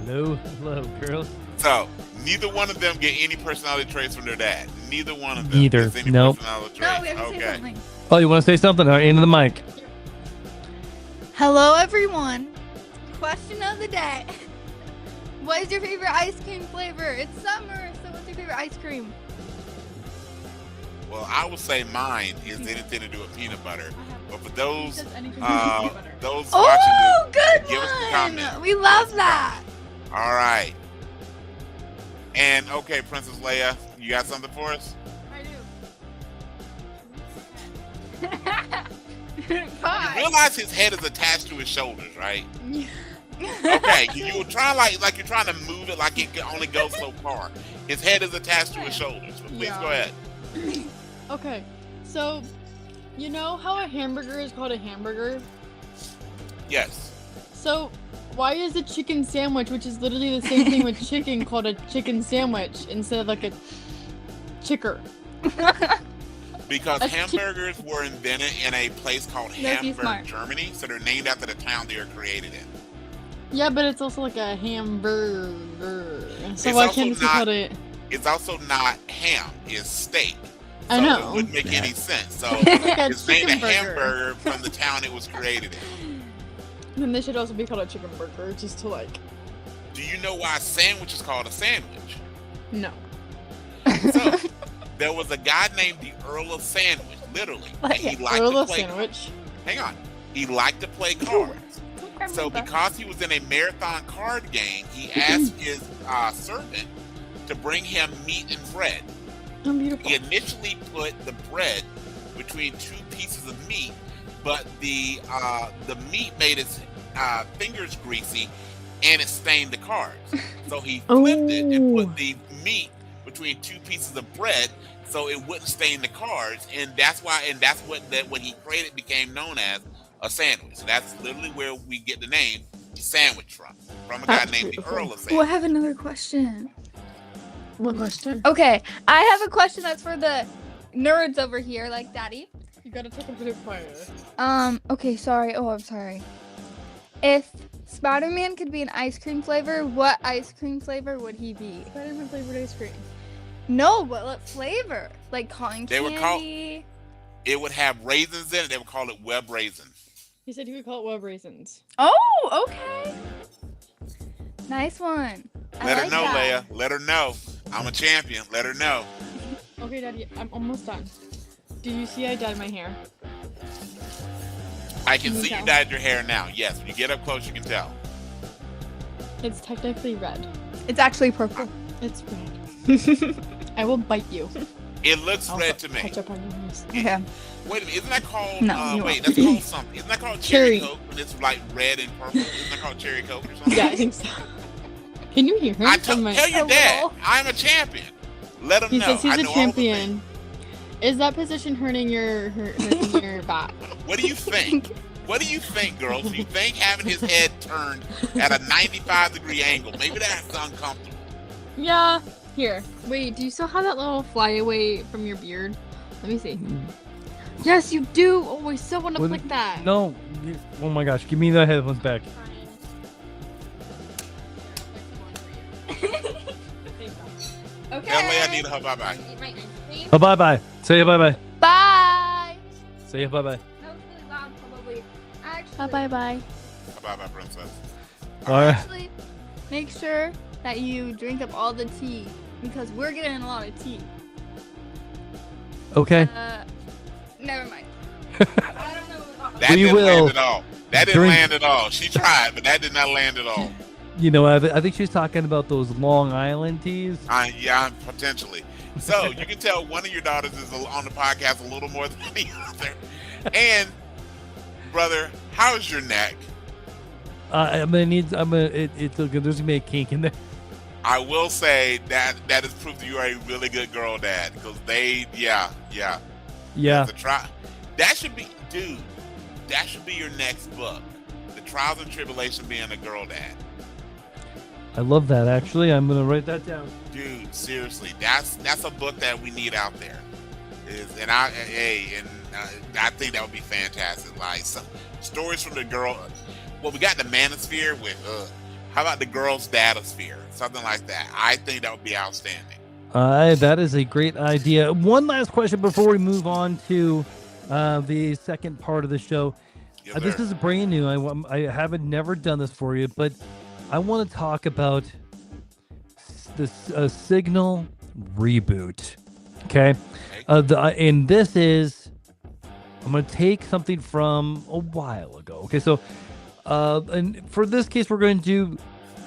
Hello, girls. So neither one of them get any personality traits from their dad. Neither one of them. Neither. Gets any Nope. personality No, traits. we have to say Okay. something. Oh, you want to say something? All right, into the mic. Hello, everyone. Question of the day. What is your favorite ice cream flavor? It's summer, so what's your favorite ice cream? Well, I would say mine is anything to do with peanut butter. But for those those Oh, watching, good give us a comment. one. We love that. All right. And okay, Princess Leia, you got something for us? I do. You realize his head is attached to his shoulders, right? Okay, you were trying like you're trying to move it like it can only go so far. His head is attached to his shoulders. But please go ahead. Okay, so you know how a hamburger is called a hamburger? Yes. So why is a chicken sandwich, which is literally the same thing with chicken, called a chicken sandwich instead of like a chicker? Because hamburgers were invented in a place called Hamburg, Germany, so they're named after the town they were created in. Yeah, but it's also like a hamburger. So why can't it be called a... It's also not ham, it's steak. So I know. It wouldn't make any sense. So like it's named a hamburger from the town it was created in. Then they should also be called a chicken burger, just to like... Do you know why a sandwich is called a sandwich? No. So, there was a guy named the Earl of Sandwich, literally. And he liked Earl to of play Sandwich. Hang on. He liked to play cards. So because he was in a marathon card game, he asked his servant to bring him meat and bread. Oh, beautiful. He initially put the bread between two pieces of meat, but the meat made his fingers greasy and it stained the cards. So he flipped it and put the meat between two pieces of bread so it wouldn't stain the cards, and that's what he created became known as a sandwich. So that's literally where we get the name sandwich from a guy named the Earl of Sandwich. Oh, I have another question. What question? Okay, I have a question that's for the nerds over here, like Daddy. You gotta take a bit quieter. Okay, sorry. Oh, I'm sorry. If Spider-Man could be an ice cream flavor, what ice cream flavor would he be? Spider-Man flavored ice cream. No, but what flavor? Like cotton They would candy? It would have raisins in it. They would call it web raisin. He said he would call it web raisins. Oh, okay. Nice one. Let her like know, that. Leia. Let her know. I'm a champion. Let her know. Okay, Daddy, I'm almost done. Did you see I dyed my hair? I can see you tell? dyed your hair now. Yes, when you get up close, you can tell. It's technically red. It's actually purple. It's red. I will bite you. It looks I'll red to me. Touch up on your nose. Okay. Wait a minute, isn't that called? No, you wait, won't. that's called something. Isn't that called cherry Cherry. coke when it's like red and purple? Isn't that called cherry coke or something? Yeah, I think so. Can you hear him? Tell your A dad, little. I'm a champion. Let him He know. says he's I a know all the champion. Is that position hurting hurting your back? things. What do you think? What do you think, girls? Do you think having his head turned at a 95-degree angle, maybe that's uncomfortable? Yeah. Here. Wait, do you still have that little flyaway from your beard? Let me see. Yes, you do. Oh, I still want to What- flick that. No. Oh my gosh, give me the headphones back. Okay. Tell Leia I need her bye-bye. Oh, bye bye. Say bye bye. Bye. Say bye bye. That was really loud, probably. Actually, Bye. Bye-bye, princess. All right. Actually, make sure that you drink up all the tea because we're getting a lot of tea. Okay. Never mind. I don't know. That We didn't will land at all. That didn't drink- land at all. She tried, but that did not land at all. You know, I think she's talking about those Long Island teas. Yeah, potentially. So you can tell one of your daughters is on the podcast a little more than the other. And brother, how's your neck? I'm gonna need. There's gonna be a kink in there. I will say that is proof that you are a really good girl dad because yeah. Yeah. That should be, dude. That should be your next book. The Trials and Tribulation being a girl dad. I love that. Actually, I'm gonna write that down. Dude, seriously, that's a book that we need out there. I think that would be fantastic. Like some stories from the girl. Well, we got the manosphere with. How about the girls' datasphere? Something like that. I think that would be outstanding. That is a great idea. One last question before we move on to the second part of the show. Yes, This sir. is brand new. I haven't never done this for you, but I want to talk about this Signal reboot. Okay. And this is, I'm going to take something from a while ago. Okay. So, and for this case, we're going to do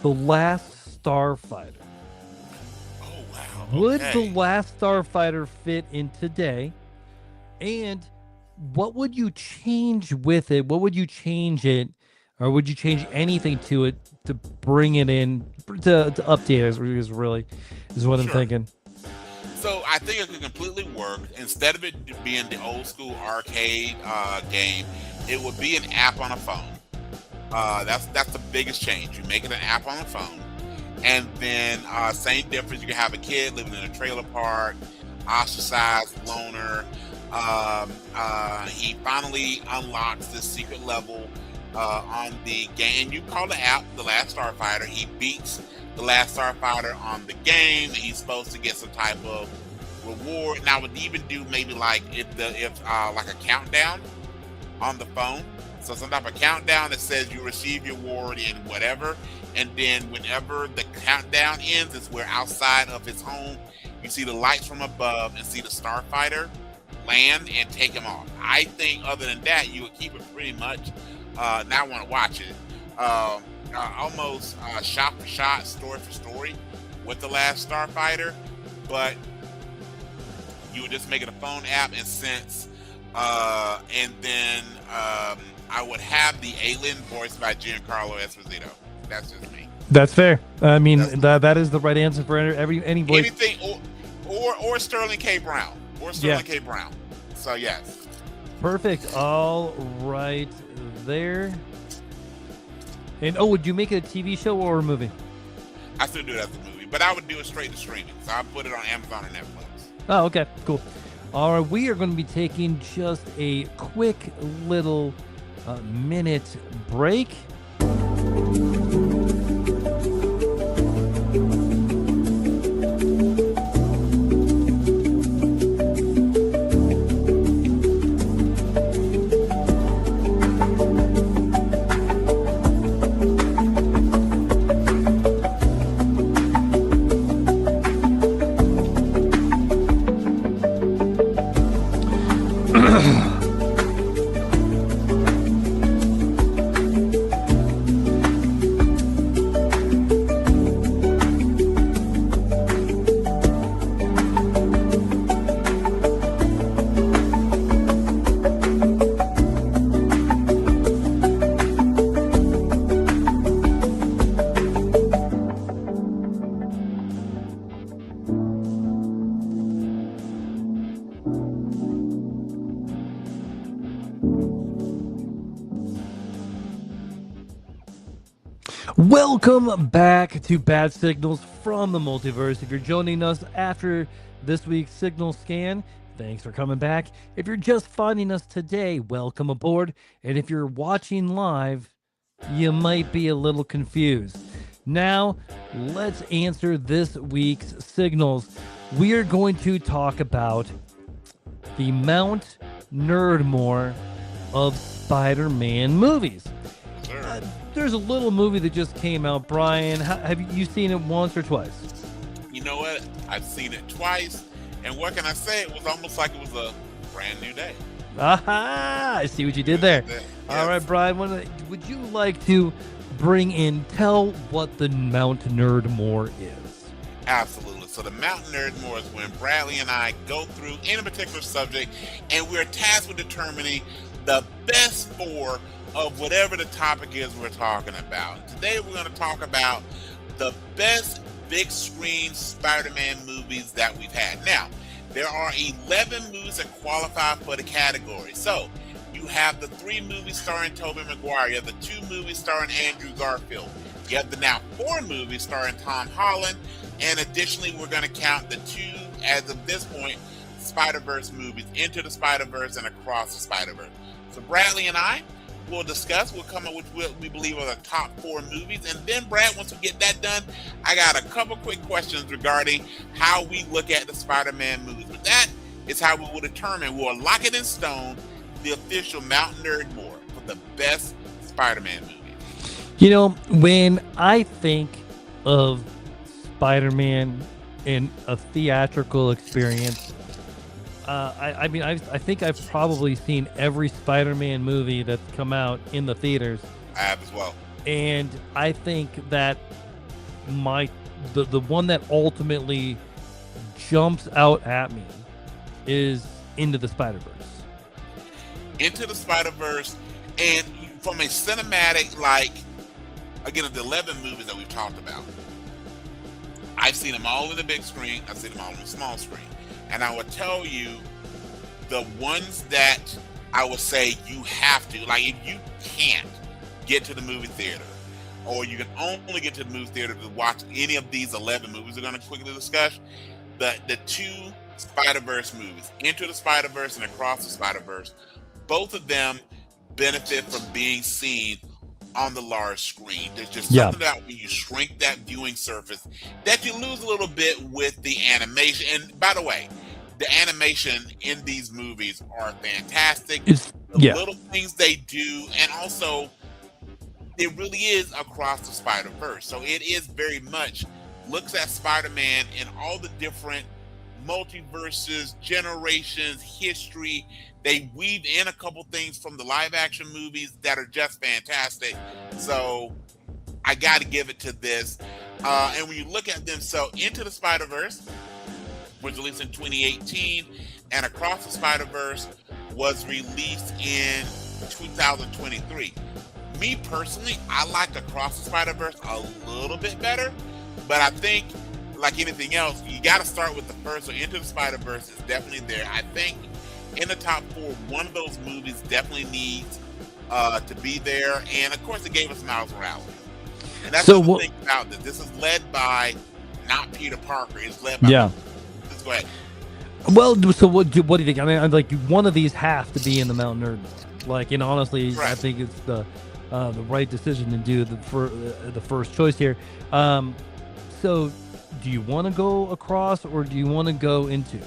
The Last Starfighter. Oh wow. Would Okay. The Last Starfighter fit in today? And what would you change with it? What would you change it? Or would you change anything to it to bring it in, to update it is what I'm Sure. thinking. So I think it could completely work. Instead of it being the old school arcade game, it would be an app on a phone. That's the biggest change. You make it an app on a phone, and then same difference. You can have a kid living in a trailer park, ostracized, loner. He finally unlocks this secret level on the game. You call the app The Last Starfighter. He beats The Last Starfighter on the game. He's supposed to get some type of reward. And I would even do maybe like like a countdown on the phone. So some type of countdown that says you receive your reward in whatever. And then whenever the countdown ends, it's where outside of his home, you see the lights from above and see the Starfighter land and take him off. I think other than that, you would keep it pretty much. Now I want to watch it. Almost shot for shot, story for story with The Last Starfighter, but you would just make it a phone app and then I would have the alien voiced by Giancarlo Esposito. That's just me. That's fair. I mean, that is the right answer for any voice. Anything or Sterling K. Brown. K. Brown. So yes. Perfect. All right there. And would you make it a TV show or a movie? I still do it as a movie, but I would do it straight to streaming. So I put it on Amazon or Netflix. Oh, okay, cool. All right, we are going to be taking just a quick little minute break. Welcome back to Bad Signals from the Multiverse. If you're joining us after this week's signal scan, thanks for coming back. If you're just finding us today, welcome aboard. And if you're watching live, you might be a little confused. Now, let's answer this week's signals. We are going to talk about the Mount Nerdmore of Spider-Man movies. There's a little movie that just came out, Brian. Have you seen it once or twice? You know what? I've seen it twice, and what can I say? It was almost like it was a brand new day. Aha! I see what you did there. Yes. All right, Brian, would you like to tell what the Mount Nerdmore is? Absolutely. So the Mount Nerdmore is when Bradley and I go through any particular subject, and we're tasked with determining the best 4 of whatever the topic is we're talking about. Today we're going to talk about the best big screen Spider-Man movies that we've had. Now, there are 11 movies that qualify for the category. So, you have the 3 movies starring Tobey Maguire, you have the 2 movies starring Andrew Garfield, you have the now 4 movies starring Tom Holland, and additionally we're going to count the 2, as of this point, Spider-Verse movies, Into the Spider-Verse and Across the Spider-Verse. So Bradley and I we'll come up with what we believe are the top 4 movies. And then, Brad, once we get that done, I got a couple quick questions regarding how we look at the Spider-Man movies. But that is how we will determine, we'll lock it in stone, the official Mount Nerdmore for the best Spider-Man movies. You know, when I think of Spider-Man in a theatrical experience, I think I've probably seen every Spider-Man movie that's come out in the theaters. I have as well. And I think that the one that ultimately jumps out at me is Into the Spider-Verse. Into the Spider-Verse, and from a cinematic, again, of the 11 movies that we've talked about, I've seen them all in the big screen, I've seen them all on the small screen. And I would tell you the ones that I would say you have to, if you can't get to the movie theater, or you can only get to the movie theater to watch any of these 11 movies we're going to quickly discuss, the 2 Spider-Verse movies, Into the Spider-Verse and Across the Spider-Verse, both of them benefit from being seen on the large screen. There's just something about when you shrink that viewing surface that you lose a little bit with the animation. And by the way, the animation in these movies are fantastic. The little things they do, and also it really is Across the Spider-Verse. So it is very much looks at Spider-Man in all the different multiverses, generations, history. They weave in a couple things from the live action movies that are just fantastic. So I got to give it to this. And when you look at them, so Into the Spider-Verse was released in 2018, and Across the Spider-Verse was released in 2023. Me personally, I like Across the Spider-Verse a little bit better, but I think, like anything else, you got to start with the first. So Into the Spider-Verse is definitely there. I think in the top 4, one of those movies definitely needs to be there. And of course, it gave us Miles Morales. And that's the thing about this. This is led by not Peter Parker. It's led by Just go ahead. Well, so what do you think? I mean, one of these have to be in the Mount Nerdmore. And honestly, right. I think it's the right decision to do the first choice here. So, do you want to go across, or do you want to go into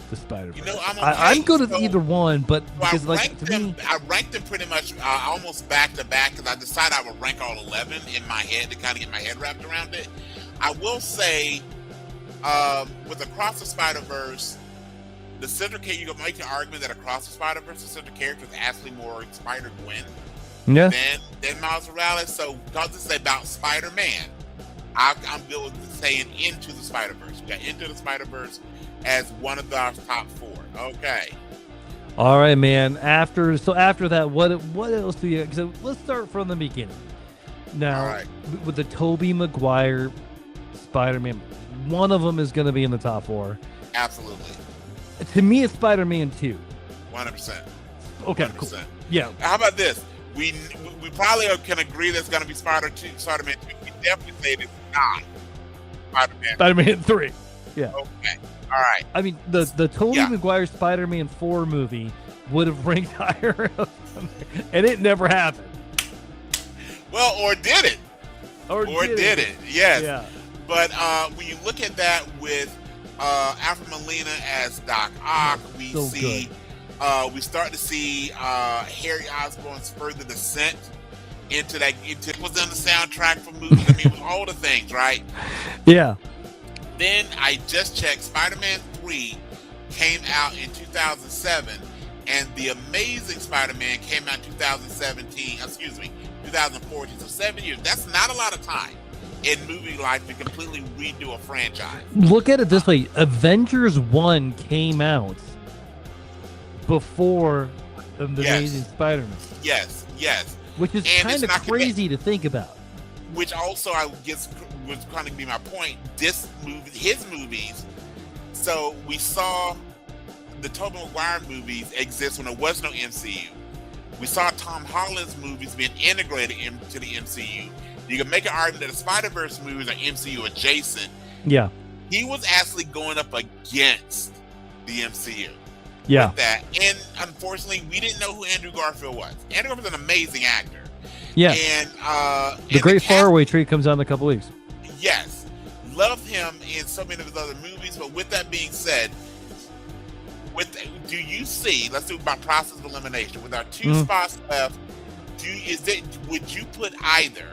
the Spider-Verse? You know, I'm good at either one, but because I ranked them pretty much almost back to back, because I decided I would rank all 11 in my head to kind of get my head wrapped around it. I will say, with Across the Spider-Verse, the central character, you can make the argument that Across the Spider-Verse, the central character is actually more Spider-Gwen than Miles Morales. So, because it's about Spider-Man, I'm good with saying Into the Spider-Verse. We got Into the Spider-Verse as one of our top 4. Okay. All right, man. After that, what else do you? So let's start from the beginning. Now, with the Tobey Maguire Spider-Man, one of them is going to be in the top 4. Absolutely. To me, it's Spider-Man 2. 100%. Okay, 100%. Cool. Yeah. How about this? we probably can agree that's going to be Spider-Man 2. We definitely say it's not Spider-Man. Spider-Man 3. Yeah. Okay. All right. I mean, the Tobey Maguire Spider-Man 4 movie would have ranked higher, and it never happened. Well, or did it? Or did it? Yes. Yeah. But when you look at that with Alfred Molina as Doc Ock, we start to see Harry Osborn's further descent into it was on the soundtrack for movies. I mean, it was all the things, right? Yeah. Then I just checked. Spider-Man 3 came out in 2007, and The Amazing Spider-Man came out in 2014. So 7 years. That's not a lot of time in movie life to completely redo a franchise. Look at it this way: Avengers 1 came out before The Amazing Spider-Man. Yes. Which is kind of crazy to think about. Which also, I guess, was kind of be my point. His movies. So we saw the Tobey Maguire movies exist when there was no MCU. We saw Tom Holland's movies being integrated into the MCU. You can make an argument that the Spider-Verse movies are MCU adjacent. Yeah. He was actually going up against the MCU. Yeah. With that. And unfortunately, we didn't know who Andrew Garfield was. Andrew Garfield's an amazing actor. Yeah. And The Great Faraway Tree comes out in a couple weeks. Yes. Love him in so many of his other movies. But with that being said, do you see, let's do about process of elimination. With our two spots left, would you put either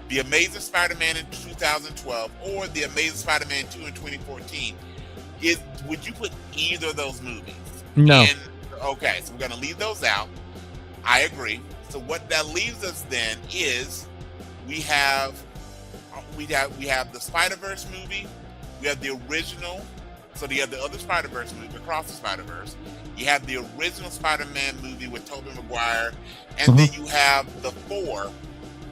The Amazing Spider-Man in 2012 or The Amazing Spider-Man 2 in 2014? Would you put either of those movies? No. Okay, so we're going to leave those out. I agree. So what that leaves us then is we have the Spider-Verse movie, we have the original, so you have the other Spider-Verse movie, Across the Spider-Verse, you have the original Spider-Man movie with Tobey Maguire, and then you have the 4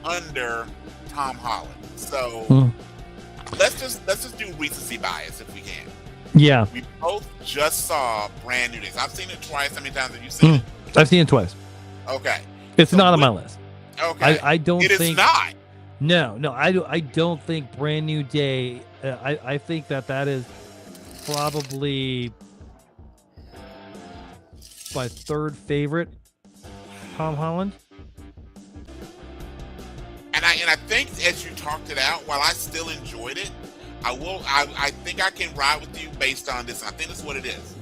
under Tom Holland. So let's just do recency bias if we can. Yeah. We both just saw Brand New Days. I've seen it twice. How many times have you seen it? I've seen it twice. Okay. It's not on my list. Okay. I don't think it is not. No, I don't think Brand New Day. I think that is probably my third favorite Tom Holland. And I think as you talked it out, while I still enjoyed it, I think I can ride with you based on this. I think that's what it is.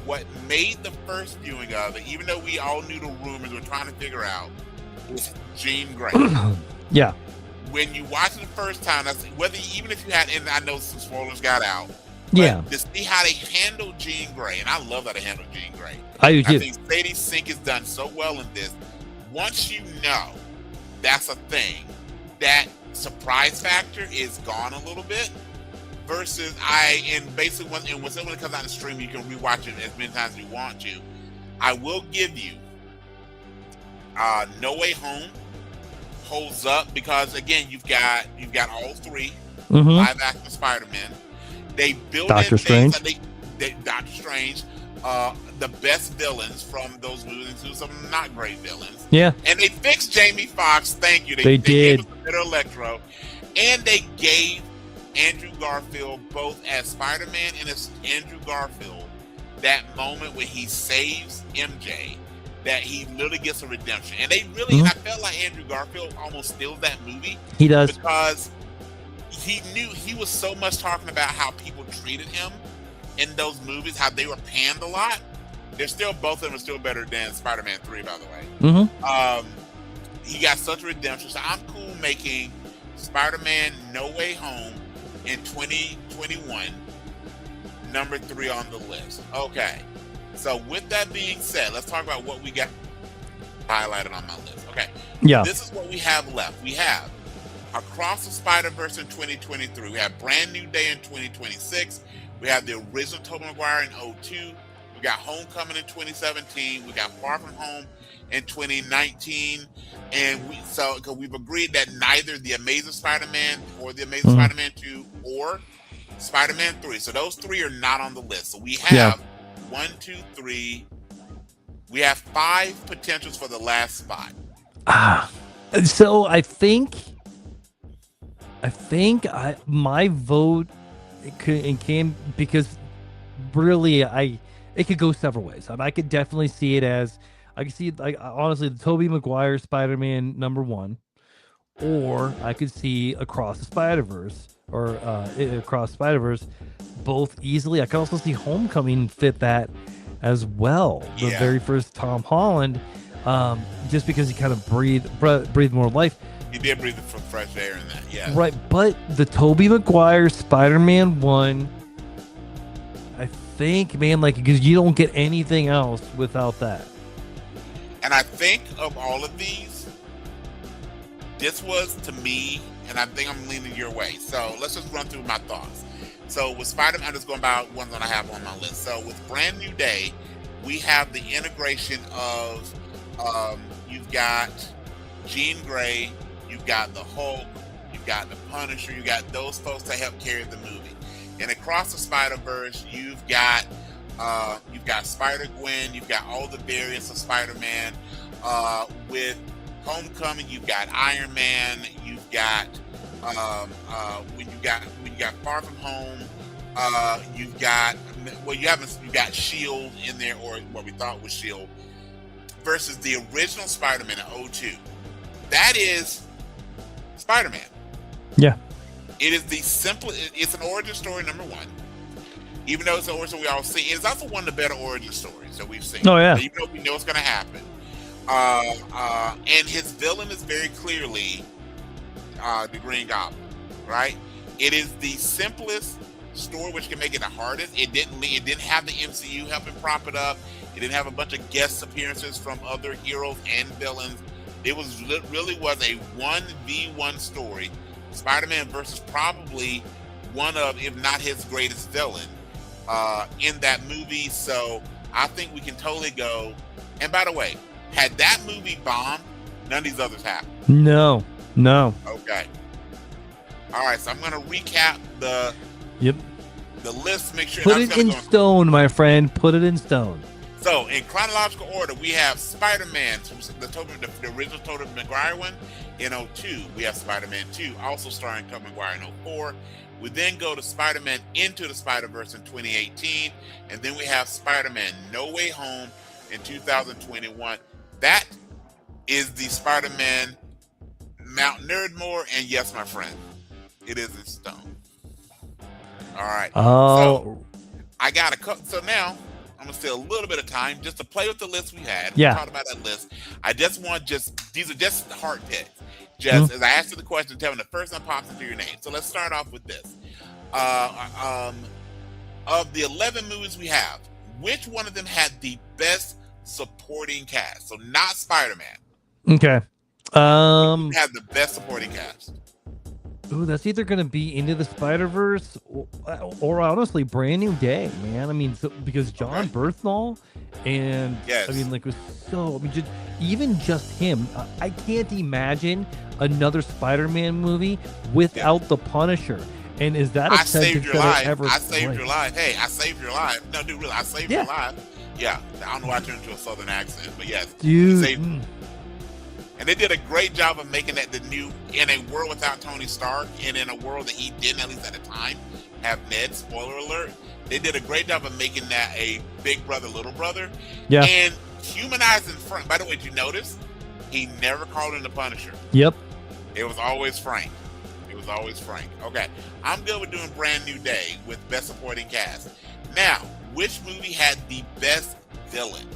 What made the first viewing of it, even though we all knew the rumors, we're trying to figure out, was Jean Grey. Yeah. When you watch it the first time, even if you had, and I know some spoilers got out. Yeah. To see how they handled Jean Grey, and I love how they handled Jean Grey. I think Sadie Sink is done so well in this. Once you know that's a thing, that surprise factor is gone a little bit. Versus basically when it comes out on stream, you can rewatch it as many times as you want to. I will give you No Way Home holds up because again you've got all 3 live action Spider-Man. They built Doctor Strange. Doctor Strange, the best villains from those movies, who some not great villains. Yeah. And they fixed Jamie Foxx. Thank you. They did. Gave us a better Electro, and they gave Andrew Garfield, both as Spider-Man and as Andrew Garfield, that moment when he saves MJ, that he literally gets a redemption. And they really, and I felt like Andrew Garfield almost steals that movie. He does. Because he knew he was so much talking about how people treated him in those movies, how they were panned a lot. They're still, both of them are still better than Spider-Man 3, by the way. He got such a redemption. So I'm cool making Spider-Man No Way Home in 2021 number 3 on the list. Okay, so with that being said, let's talk about what we got highlighted on my list. Okay, this is what we have left. We have Across the Spider-Verse in 2023. We have Brand New Day in 2026. We have the original Tobey Maguire in 2002. We got Homecoming in 2017. We got Far From Home in 2019. And we've agreed that neither The Amazing Spider-Man or The Amazing Spider-Man 2 or Spider-Man 3. So those 3 are not on the list. So we have 1, 2, 3. We have 5 potentials for the last spot. So I think my vote it can because really it could go several ways. I could definitely see it as I can see like honestly the Tobey Maguire Spider-Man #1, or I could see Across the Spider-Verse or Across Spider-Verse both easily. I could also see Homecoming fit that as well. The very first Tom Holland, just because he kind of breathed more life. He did breathe from fresh air in that, yeah. Right, but the Tobey Maguire Spider-Man 1, I think, man, like, because you don't get anything else without that. And I think of all of these, this was to me, and I think I'm leaning your way. So let's just run through my thoughts. So with Spider-Man, I'm just going about ones that I have on my list. So with Brand New Day, we have the integration of you've got Jean Grey, you've got the Hulk, you've got the Punisher, you got those folks that help carry the movie. And across the Spider-Verse, you've got Spider-Gwen, you've got all the variants of Spider-Man. With Homecoming, you've got Iron Man, you've got when you got Far From Home, you've got Shield in there, or what we thought was Shield, versus the original Spider-Man in 2002. That is Spider-Man. Yeah. It is the simplest. It's an origin story, number one. Even though it's an origin we all see, it's also one of the better origin stories that we've seen. Oh yeah. Even though we know it's going to happen. And his villain is very clearly the Green Goblin, right? It is the simplest story, which can make it the hardest. It didn't have the MCU helping prop it up. It didn't have a bunch of guest appearances from other heroes and villains. It really was a 1v1 story. Spider-Man versus probably one of, if not his greatest villain in that movie. So I think we can totally go. And by the way, had that movie bombed, none of these others happened. No. Okay. All right. So I'm going to recap the list. Make sure. Put it in stone, my friend. Put it in stone. So in chronological order, we have Spider-Man, the original Tobey Maguire one in 2002. We have Spider-Man 2, also starring Tobey Maguire in 2004. We then go to Spider-Man Into the Spider-Verse in 2018, and then we have Spider-Man No Way Home in 2021. That is the Spider-Man Mount Nerdmore, and yes, my friend, it is in stone. All right. Oh. So I got a cut. So now I'm gonna steal a little bit of time just to play with the list we had. Yeah. We talked about that list. I just want these are just hard picks. Just as I asked you the question, tell me the first one pops into your name. So let's start off with this. Of the 11 movies we have, which one of them had the best supporting cast? So not Spider-Man. Okay. Had the best supporting cast. Ooh, that's either going to be Into the Spider-Verse or honestly Brand New Day, man. I mean, because John Bernthal and yes. I mean, like, was so. I mean, just him. I can't imagine another Spider-Man movie without the Punisher. And is that a I saved your life? I saved played? your life. Hey, I saved your life. No, dude, really, I saved your life. Yeah, I don't know why I turned into a Southern accent, but yes, dude. And they did a great job of making that the new, in a world without Tony Stark, and in a world that he didn't, at least at the time, have Ned, spoiler alert, they did a great job of making that a big brother, little brother. Yeah. And humanizing Frank. By the way, did you notice? He never called him the Punisher. Yep. It was always Frank. Okay. I'm good with doing Brand New Day with best supporting cast. Now, which movie had the best villain?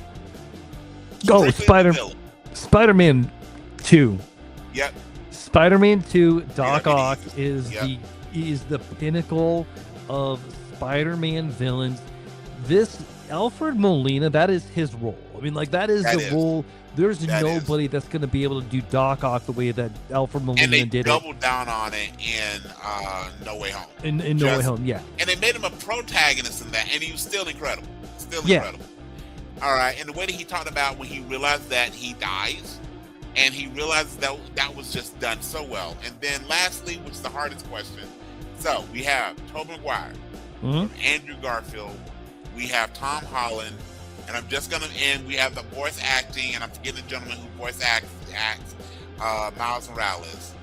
Go, Spider-Man 2. Yep. Spider-Man 2, Doc Ock is the pinnacle of Spider-Man villains. This Alfred Molina, that is his role. I mean, like, that is the role. There's nobody that's going to be able to do Doc Ock the way that Alfred Molina did it. And they doubled down on it in No Way Home. In No Way Home, yeah. And they made him a protagonist in that, and he was still incredible. Incredible. All right, and the way that he talked about when he realized that he dies, and he realized that was just done so well. And then lastly, which is the hardest question, so we have Tobey Maguire, Andrew Garfield, we have Tom Holland, and I'm just gonna end. We have the voice acting, and I'm forgetting the gentleman who voice acts asked Miles Morales,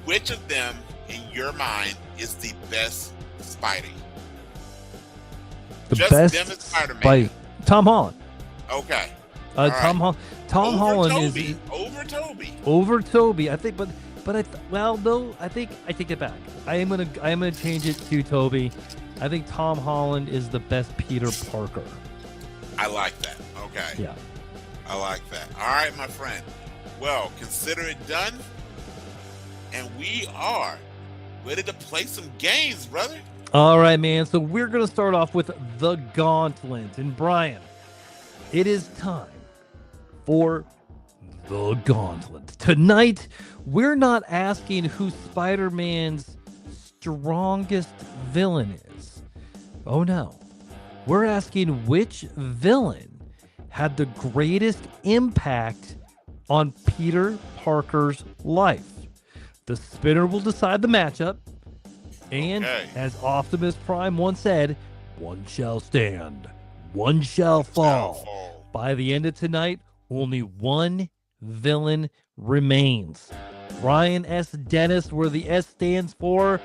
which of them, in your mind, is the best Spidey? The Just best them as Spider-Man. Spidey. Tom Holland. Okay. Tom right. Holland. Tom Over Holland Toby. is Over Toby. over Toby. I think, but well, no, I think I take it back. I am gonna change it to Toby. I think Tom Holland is the best Peter Parker. I like that. Okay. Yeah. I like that. All right, my friend. Well, consider it done. And we are ready to play some games, brother. All right, man. So we're gonna start off with the Gauntlet, and Brian, it is time for the Gauntlet. Tonight, we're not asking who Spider-Man's strongest villain is. Oh no. We're asking which villain had the greatest impact on Peter Parker's life. The spinner will decide the matchup. And as Optimus Prime once said, one shall stand, one shall fall. By the end of tonight, only one villain remains. Brian S. Dennis, where the S stands for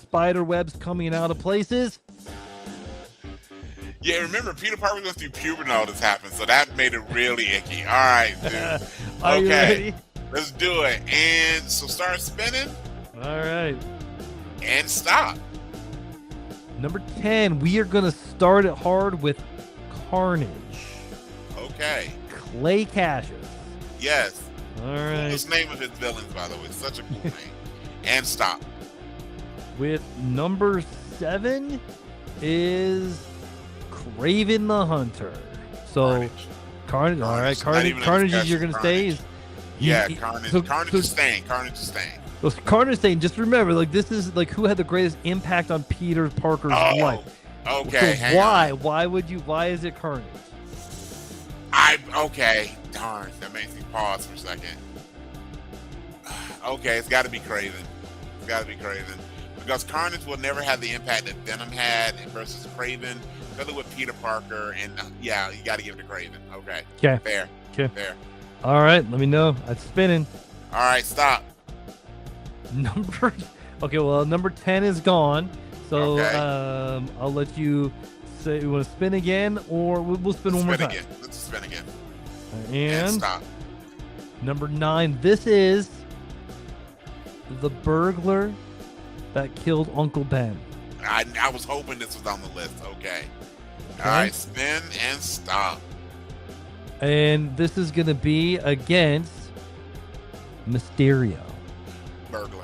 spider webs coming out of places. Yeah, remember, Peter Parker went through puberty and all this happened, so that made it really icky. All right, dude. Are you ready? Let's do it. And so start spinning. All right. And stop. Number 10, we are going to start it hard with Carnage. Okay. Clay Cassius. Yes. All right. Coolest name of his villains, by the way. Such a cool name. And stop. With number 7 is Kraven the Hunter. So Carnage. All right, Carnage is you're going to stay. Carnage. Carnage is staying. Carnage is staying. So Carnage saying, just remember, like this is like who had the greatest impact on Peter Parker's life. Okay. So why is it Carnage? Okay. Darn, that makes me pause for a second. Okay, it's got to be Kraven. It's got to be Kraven because Carnage will never have the impact that Venom had versus Kraven. Especially with Peter Parker, and you got to give it to Kraven. Okay. Okay. Fair. Okay. Fair. All right. Let me know. It's spinning. All right. Stop. Number 10 is gone. So I'll let you say you want to spin again, or we'll spin one more time. Let's spin again. And stop. Number 9. This is the burglar that killed Uncle Ben. I was hoping this was on the list. Okay. All right. Spin and stop. And this is going to be against Mysterio. Burglar.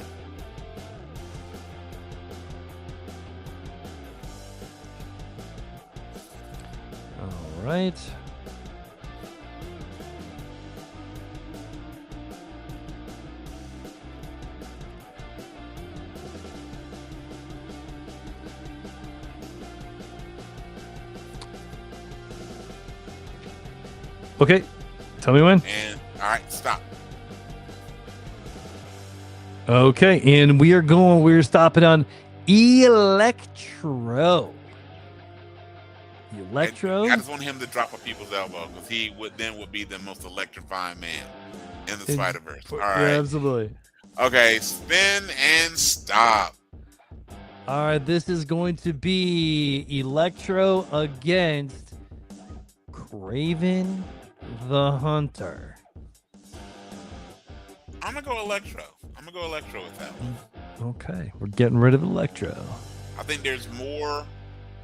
All right. Okay. Tell me when. And all right, stop. Okay, and we're stopping on Electro. Electro? I just want him to drop a people's elbow because he would be the most electrifying man in the Spider-Verse. All right. Yeah, absolutely. Okay, spin and stop. All right, this is going to be Electro against Kraven the Hunter. I'm going to go Electro. I'm going to go Electro with that one. Okay, we're getting rid of Electro. I think there's more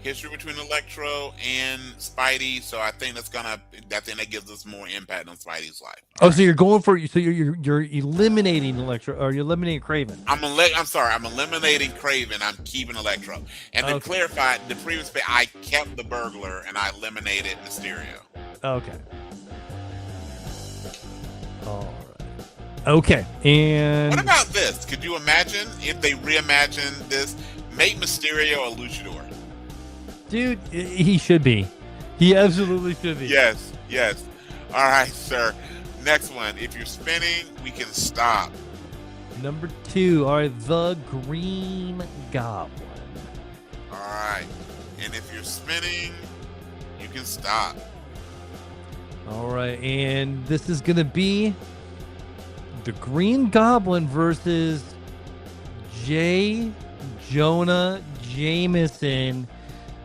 history between Electro and Spidey, so I think that gives us more impact on Spidey's life. Oh, so you're going for you're eliminating Electro, or you're eliminating Kraven. I'm eliminating Kraven. I'm keeping Electro. And to clarify, the previous bit, I kept the burglar and I eliminated Mysterio. Okay. All right. Okay, and what about this? Could you imagine if they reimagine this? Make Mysterio a luchador. Dude, he should be. He absolutely should be. Yes. All right, sir. Next one. If you're spinning, we can stop. Number 2 are the Green Goblin. All right. And if you're spinning, you can stop. All right, and this is going to be the Green Goblin versus J. Jonah Jameson,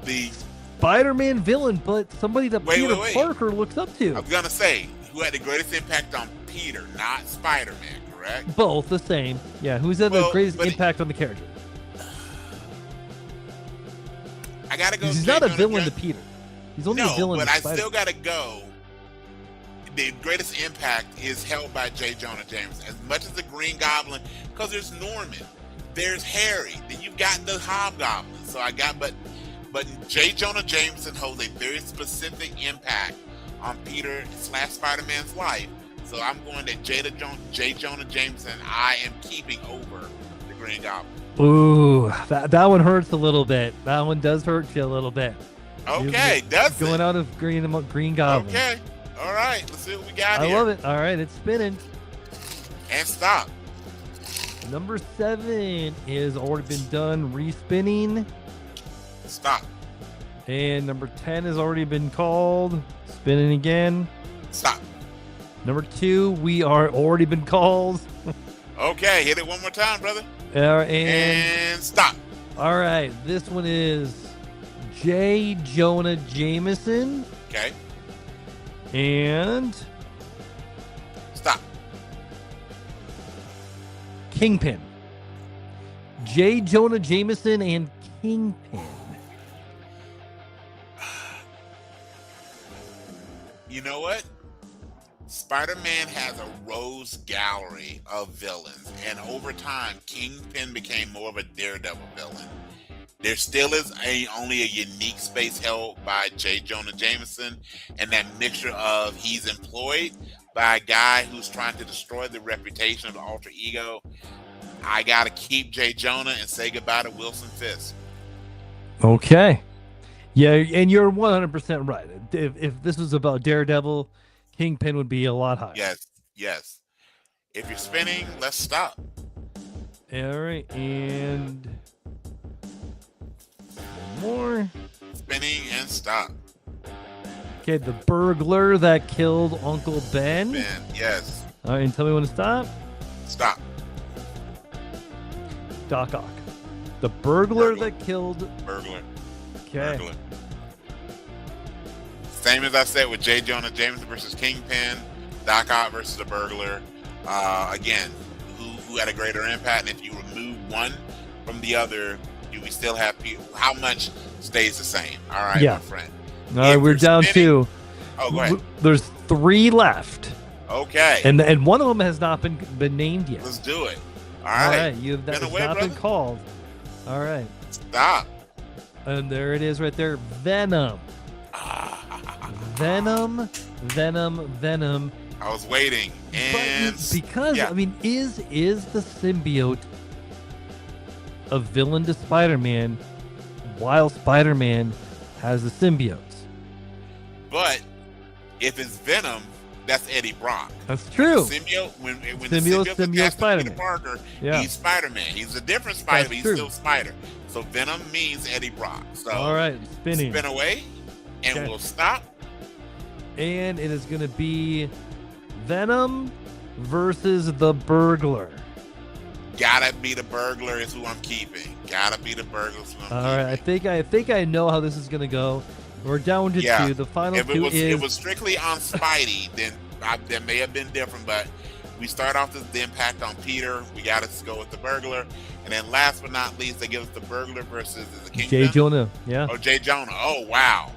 The Spider-Man villain, but somebody that Wait, Peter wait, wait. Parker looks up to. I was gonna say who had the greatest impact on Peter, not Spider-Man, correct? Both the same. Yeah, who's had the Well, greatest but impact on the character? I gotta go. He's J. not a Jonah villain Jam- to Peter. He's only a No, villain but to I Spider. still gotta go. The greatest impact is held by J. Jonah Jameson. As much as the Green Goblin, because there's Norman, there's Harry, then you've got the Hobgoblin. So I got, but J. Jonah Jameson holds a very specific impact on Peter / Spider-Man's life. So I'm going to J. Jonah Jameson. I am keeping over the Green Goblin. Ooh, that one hurts a little bit. That one does hurt you a little bit. Okay, does Going it? out of Green Goblin. Okay, all right. Let's see what we got I here. love it. All right, it's spinning. And stop. Number 7 is already been done respinning. Stop. And number 10 has already been called. Spinning again. Stop. Number 2, we are already been called. Okay, hit it one more time, brother. And And stop. all right, this one is J. Jonah Jameson Okay, and stop. Kingpin. J. Jonah Jameson and Kingpin. You know what? Spider-Man has a rose gallery of villains, and over time, Kingpin became more of a Daredevil villain. There still is only a unique space held by J. Jonah Jameson, and that mixture of he's employed by a guy who's trying to destroy the reputation of the alter ego. I gotta keep J. Jonah and say goodbye to Wilson Fisk. Okay. Yeah, and you're 100% right. If this was about Daredevil, Kingpin would be a lot higher. Yes, yes. If you're spinning, let's stop. All right, and one more. Spinning and stop. Okay, the burglar that killed Uncle Ben. Ben, yes. All right, and tell me when to stop. Stop. Doc Ock. The burglar Burglar. that killed. Burglar. Okay. Burglar. Same as I said with J. Jonah Jameson versus Kingpin, Doc Ock versus the burglar. Again, who had a greater impact? And if you remove one from the other, do we still have people? How much stays the same? All right, Yeah. my friend. All right, If we're you're down spinning- to. Oh, go ahead. There's 3 left, Okay, and one of them has not been named yet. let's do it. All All right. right, you that Been has away, not been brother. called. All right, Stop. and there it is, right there. Venom. Venom. I was waiting. And Because yeah. I mean, is the symbiote a villain to Spider-Man, while Spider-Man has the symbiotes? But if it's Venom, that's Eddie Brock. That's true. The symbiote, when Symbiote, the symbiote symbiote attached to Spider-Man. Peter Parker, Yeah. he's Spider-Man. He's a different Spider, That's but he's true. still Spider. So Venom means Eddie Brock. So All right, spinning. spin away, and Okay. we'll stop. And it is going to be Venom versus the burglar. Gotta be the burglar is who I'm keeping. Gotta be the burglar is who I'm All right, I think I know how this is going to go. We're down to Yeah. 2. The final If 2 it is was strictly on Spidey, then that may have been different. But we start off with the impact on Peter. We gotta go with the burglar, and then last but not least, they give us the burglar versus the Kingpin. J. Jonah. Yeah. Oh, J. Jonah. Oh, wow.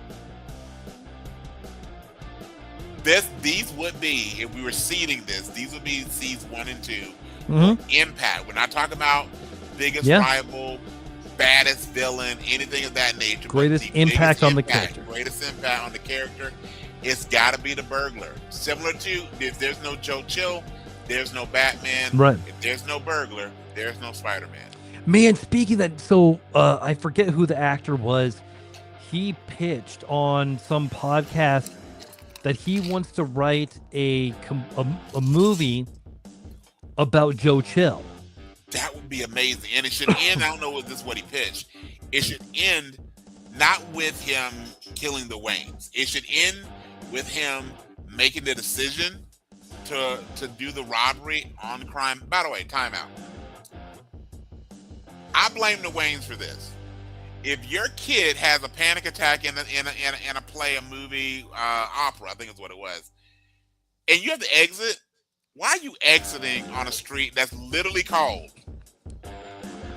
These would be, if we were seeding this, these would be seeds 1 and 2. Mhm. Impact. We're not talking about biggest Yeah. rival, baddest villain, anything of that nature. but Greatest the impact biggest on the impact, character. Greatest impact on the character. It's got to be the burglar. Similar to, if there's no Joe Chill, there's no Batman. Right. If there's no burglar, there's no Spider-Man. Man, speaking of that, so I forget who the actor was. He pitched on some podcast that he wants to write a movie about Joe Chill. That would be amazing. And it should end, I don't know if this is what he pitched. It should end not with him killing the Waynes. It should end with him making the decision to do the robbery on crime. By the way, timeout. I blame the Waynes for this. If your kid has a panic attack in a play, a movie, opera, I think is what it was, and you have to exit, why are you exiting on a street that's literally called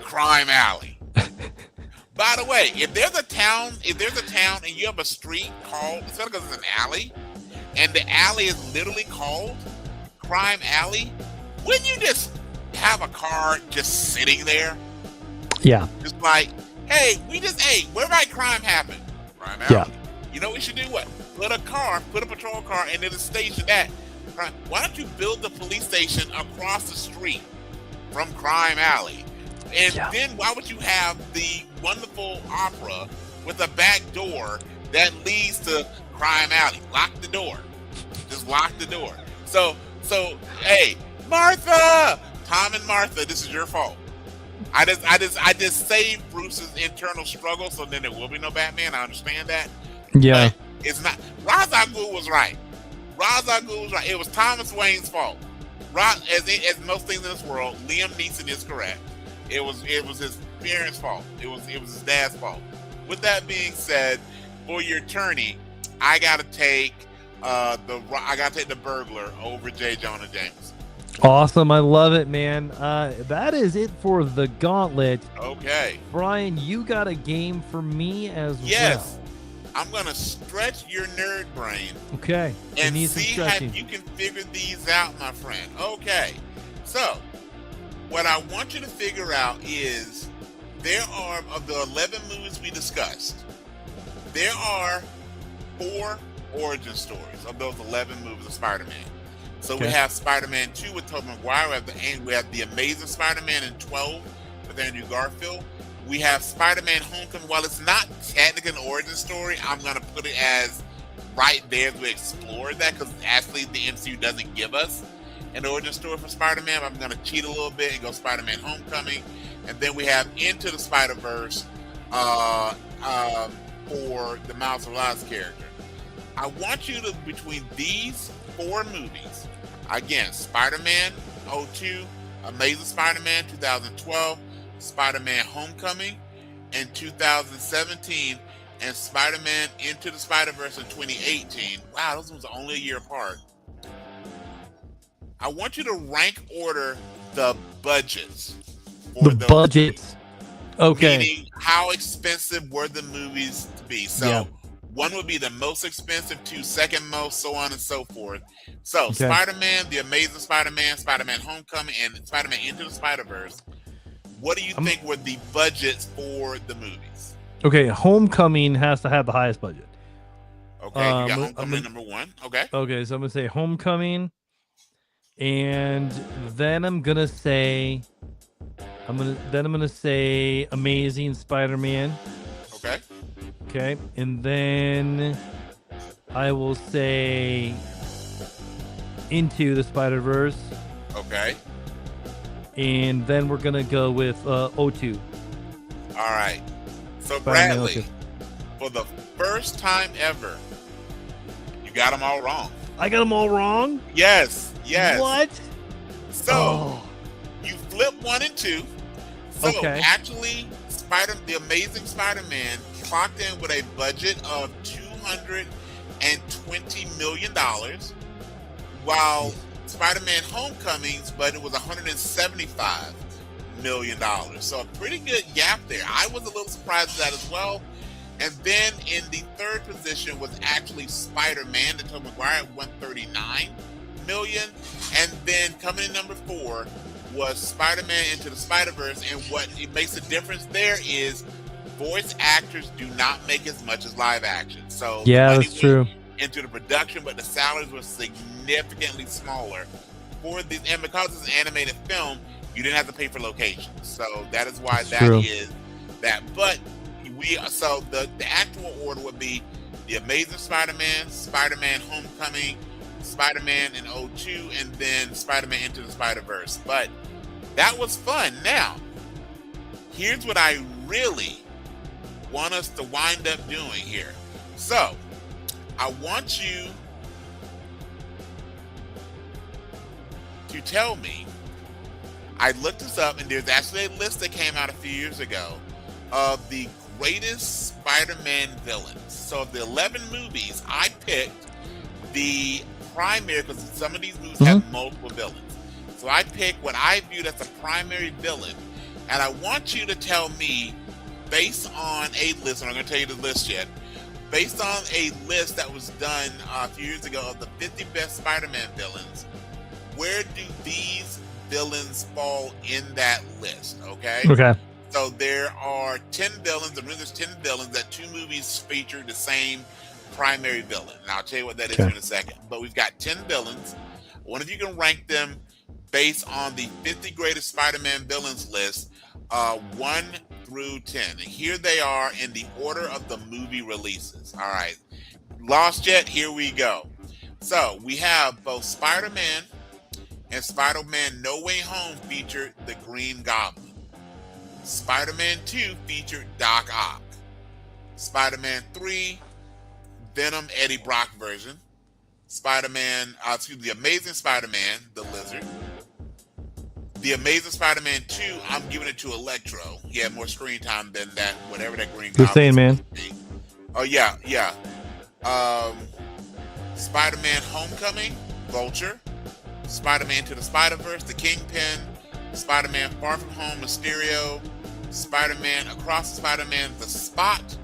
Crime Alley? By the way, if there's a town and you have a street called, instead of because it's an alley, and the alley is literally called Crime Alley, wouldn't you just have a car just sitting there? Yeah. Just like, hey, where might crime happen? Crime Alley. Yeah. You know what we should do? What? Put a patrol car, and then a station at crime. Why don't you build the police station across the street from Crime Alley? And then why would you have the wonderful opera with a back door that leads to Crime Alley? Lock the door. Just lock the door. So, hey, Martha, Tom and Martha, this is your fault. I just saved Bruce's internal struggle, so then there will be no Batman. I understand that. Yeah. But it's not. Ra's al Ghul was right. Ra's al Ghul was right. It was Thomas Wayne's fault. As most things in this world, Liam Neeson is correct. It was his parents' fault. It was his dad's fault. With that being said, for your attorney, I gotta take the burglar over J. Jonah Jameson. Awesome. I love it, man. That is it for the gauntlet. Okay. Brian, you got a game for me as Yes. well. I'm gonna stretch your nerd brain. Okay. And Need some see how stretching. you can figure these out, my friend. Okay. So, what I want you to figure out is there are, of the 11 movies we discussed, there are 4 origin stories of those 11 movies of Spider-Man. So we have Spider-Man 2 with Tobey Maguire. We have the Amazing Spider-Man in 12 with Andrew Garfield. We have Spider-Man Homecoming. While it's not technically an origin story, I'm going to put it as right there as we explore that, because actually the MCU doesn't give us an origin story for Spider-Man. But I'm going to cheat a little bit and go Spider-Man Homecoming. And then we have Into the Spider-Verse for the Miles Morales character. I want you to, between these 4 movies, again, Spider-Man 02, Amazing Spider-Man 2012, Spider-Man Homecoming in 2017, and Spider-Man Into the Spider-Verse in 2018. Wow, those ones are only a year apart. I want you to rank order the budgets. The budgets. Okay. Meaning, how expensive were the movies to be? So, 1 would be the most expensive, 2 second most, so on and so forth. So, Spider-Man, The Amazing Spider-Man, Spider-Man Homecoming, and Spider-Man Into the Spider-Verse. What do you think were the budgets for the movies? Okay, Homecoming has to have the highest budget. Okay, you got Homecoming number 1. Okay. Okay, so I'm gonna say Homecoming, and then I'm gonna say Amazing Spider-Man. Okay. Okay, and then I will say Into the Spider-Verse. Okay. And then we're gonna go with O2. All right. So Spider-Man Bradley, O2. for the first time ever, you got them all wrong. I got them all wrong? Yes. What? So you flip 1 and 2. So actually, the Amazing Spider-Man clocked in with a budget of $220 million, while Spider-Man Homecoming's budget was $175 million. So a pretty good gap there. I was a little surprised at that as well. And then in the 3rd position was actually Spider-Man, the Tobey Maguire at $139 million. And then coming in number 4 was Spider-Man Into the Spider-Verse. And what it makes a difference there is voice actors do not make as much as live action. So that's true. Into the production, but the salaries were significantly smaller for these. And because it's an animated film, you didn't have to pay for locations. So that is why is that. But the actual order would be The Amazing Spider-Man, Spider-Man Homecoming, Spider-Man in 02, and then Spider-Man Into the Spider-Verse. But that was fun. Now, here's what I really want us to wind up doing here. So, I want you to tell me. I looked this up, and there's actually a list that came out a few years ago of the greatest Spider-Man villains. So of the 11 movies, I picked the primary, because some of these movies have multiple villains. So I picked what I viewed as a primary villain, and I want you to tell me, based on a list, and I'm going to tell you the list yet, based on a list that was done a few years ago of the 50 best Spider-Man villains, where do these villains fall in that list? Okay. So there are 10 villains. I mean, there's 10 villains that 2 movies feature the same primary villain. And I'll tell you what that is in a second. But we've got 10 villains. I wonder if you can rank them based on the 50 greatest Spider-Man villains list, 1 through 10. And here they are in the order of the movie releases. All right. Lost yet? Here we go. So we have both Spider-Man and Spider-Man No Way Home featured the Green Goblin. Spider-Man 2 featured Doc Ock. Spider-Man 3, Venom Eddie Brock version. The Amazing Spider-Man, the Lizard. The Amazing Spider-Man 2, I'm giving it to Electro. He had more screen time than that, whatever that Green Goblin. You're saying, man. Oh, yeah. Spider-Man Homecoming, Vulture. Spider-Man to the Spider-Verse, the Kingpin. Spider-Man Far From Home, Mysterio. Spider-Man Across the Spider-Man, the Spot.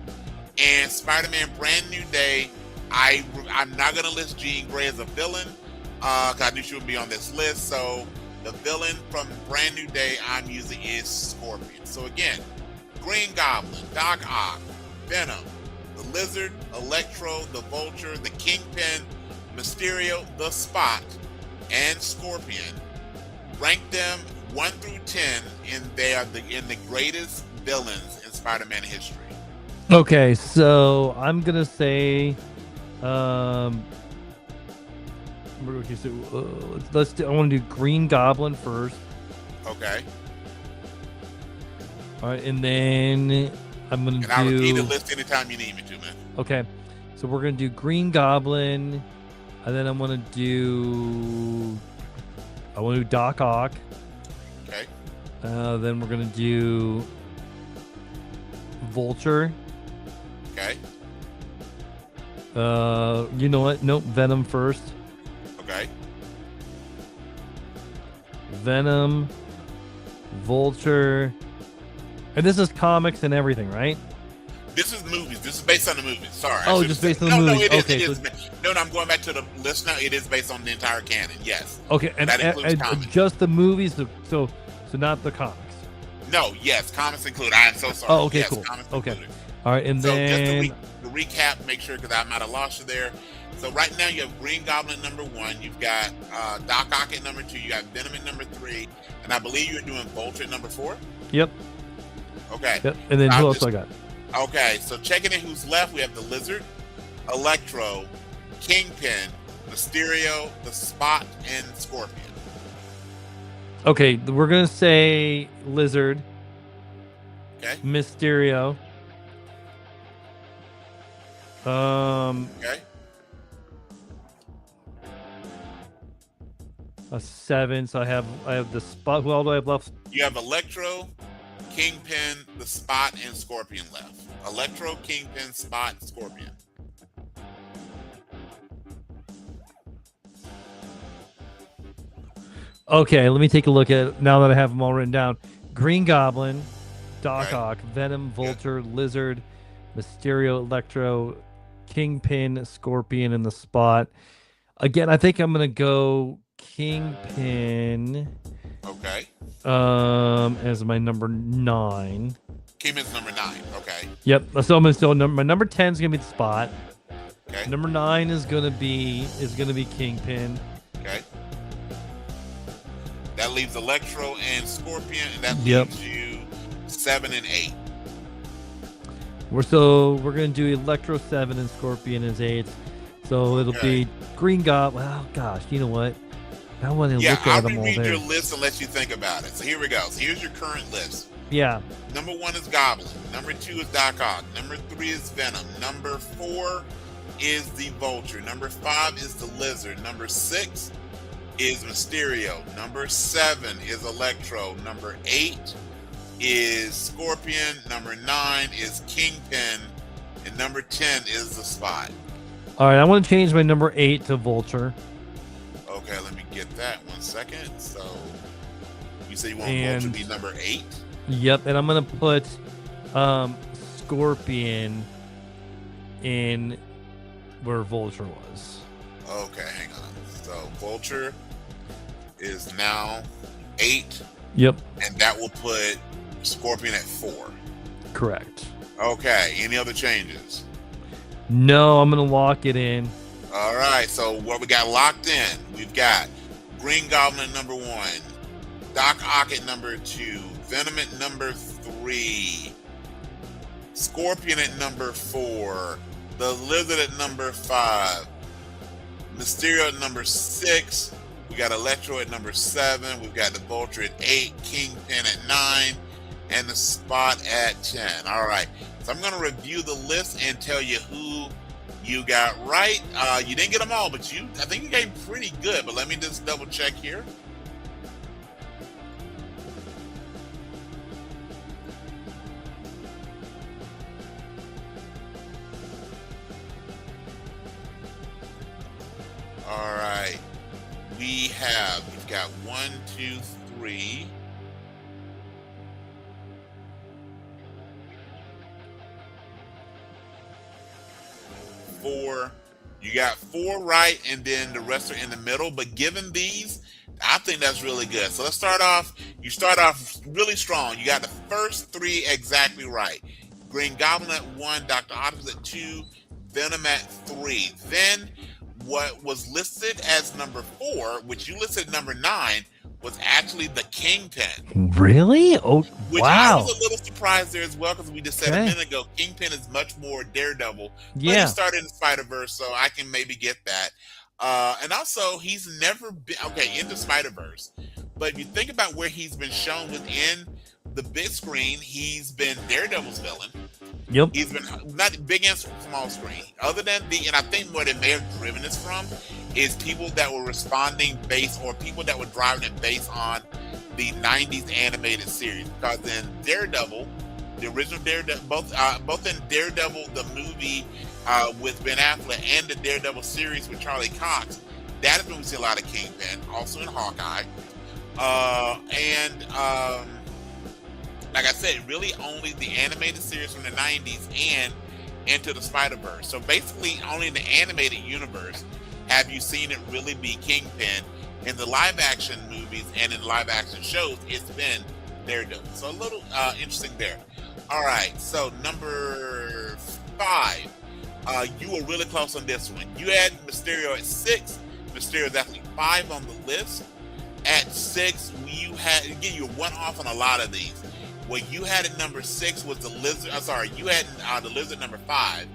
And Spider-Man Brand New Day. I'm not going to list Jean Grey as a villain, because I knew she would be on this list. So the villain from Brand New Day I'm using is Scorpion. So again, Green Goblin, Doc Ock, Venom, the Lizard, Electro, the Vulture, the Kingpin, Mysterio, the Spot, and Scorpion. Rank them 1 through 10, and they are in the greatest villains in Spider-Man history. Okay, so I'm gonna say, let's do. I want to do Green Goblin first. Okay. All right, and then I'm gonna I'll repeat the do. list anytime you need me to, man. Okay, so we're gonna do Green Goblin, and then I'm gonna do. I want to do Doc Ock. Okay. Then we're gonna do Vulture. Okay. You know what? Nope. Venom first. Okay. Venom, Vulture, and this is comics and everything, right? This is movies. This is based on the movies. Sorry. Oh, just based on the movies. No, it is. Okay, It is. so- No, I'm going back to the list now. It is based on the entire canon. Yes. Okay, and, that includes and comics. just the movies, so not the comics. No. Yes. Comics included. I am so sorry. Oh, okay, yes, cool. Comics Okay. included. All right, and So then just to recap, make sure, because I might have lost you there. So right now you have Green Goblin number 1. You've got Doc Ock at number 2. You got Venom at number 3, and I believe you're doing Vulture at number 4. yep, Okay. and then I'll who else just- I got? Okay. So checking in who's left, we have the Lizard, Electro, Kingpin, Mysterio, the Spot, and Scorpion. Okay, we're gonna say Lizard, Okay. Mysterio. Okay. A 7. So I have the Spot. Who all do I have left? You have Electro, Kingpin, the Spot, and Scorpion left. Electro, Kingpin, Spot, Scorpion. Okay, let me take a look at it now that I have them all written down. Green Goblin, Doc Okay. Ock, Venom, Vulture, Lizard, Mysterio, Electro, Kingpin, Scorpion, and the Spot. Again, I think I'm gonna go Kingpin Okay. as my number 9. Kingpin's number 9. Okay. Yep. So I'm gonna still my number 10 is gonna be the Spot. Okay. Number 9 is gonna be Kingpin. Okay. That leaves Electro and Scorpion, and that Yep. leaves you 7 and 8. We're gonna do Electro 7 and Scorpion as 8. So it'll Okay. be Green Goblin. Well, gosh, you know what? I want to Yeah, look I'll at them all reread there. your list and let you think about it. So here we go. So here's your current list. Yeah. Number 1 is Goblin. Number 2 is Doc Ock. Number 3 is Venom. Number 4 is the Vulture. Number 5 is the Lizard. Number 6 is Mysterio. Number 7 is Electro. Number 8 is Scorpion. Number 9 is Kingpin. And number 10 is the Spot. All right, I want to change my number 8 to Vulture. Okay, let me get that 1 second. So you say you want And- Vulture to be number 8? Yep, and I'm gonna put Scorpion in where Vulture was. Okay, hang on. So Vulture is now 8, Yep, and that will put Scorpion at 4. correct. Okay, any other changes? No, I'm gonna lock it in. All right, so what we got locked in, we've got Green Goblin at number 1, Doc Ock at number 2, Venom at number 3, Scorpion at number 4, the Lizard at number 5, Mysterio at number 6, we got Electro at number 7, we've got the Vulture at 8, Kingpin at 9, and the Spot at 10. All right, so I'm going to review the list and tell you who you got right. You didn't get them all, but I think you gave pretty good, but let me just double check here. All right, we've got 1, 2, 3. Four. You got 4 right, and then the rest are in the middle. But given these, I think that's really good. So let's start off. You start off really strong. You got the first 3 exactly right. Green Goblin at 1, Dr. Octopus at 2, Venom at 3. Then what was listed as number 4, which you listed number 9, was actually the Kingpin. Really? Oh, Which I wow. was a little surprised there as well, because we just said Okay. a minute ago, Kingpin is much more Daredevil. But Yeah. he started in Spider-Verse, so I can maybe get that. And also, he's never been, into Spider-Verse. But if you think about where he's been shown within the big screen, he's been Daredevil's villain. Yep. He's been not big and small screen. Other than and I think what it may have driven this from is people that were responding based, or people that were driving it based on the 90s animated series. Because in Daredevil, the original Daredevil, both in Daredevil, the movie with Ben Affleck, and the Daredevil series with Charlie Cox, that is when we see a lot of Kingpin, also in Hawkeye. Like I said, really only the animated series from the 90s and Into the Spider-Verse. So basically, only in the animated universe have you seen it really be Kingpin. In the live-action movies and in live-action shows, it's been Daredevil. So a little interesting there. All right, so number 5. You were really close on this one. You had Mysterio at 6. Mysterio is actually 5 on the list. At 6, you had, again, you're 1 off on a lot of these. What you had at number 6 was the Lizard. You had the Lizard number 5.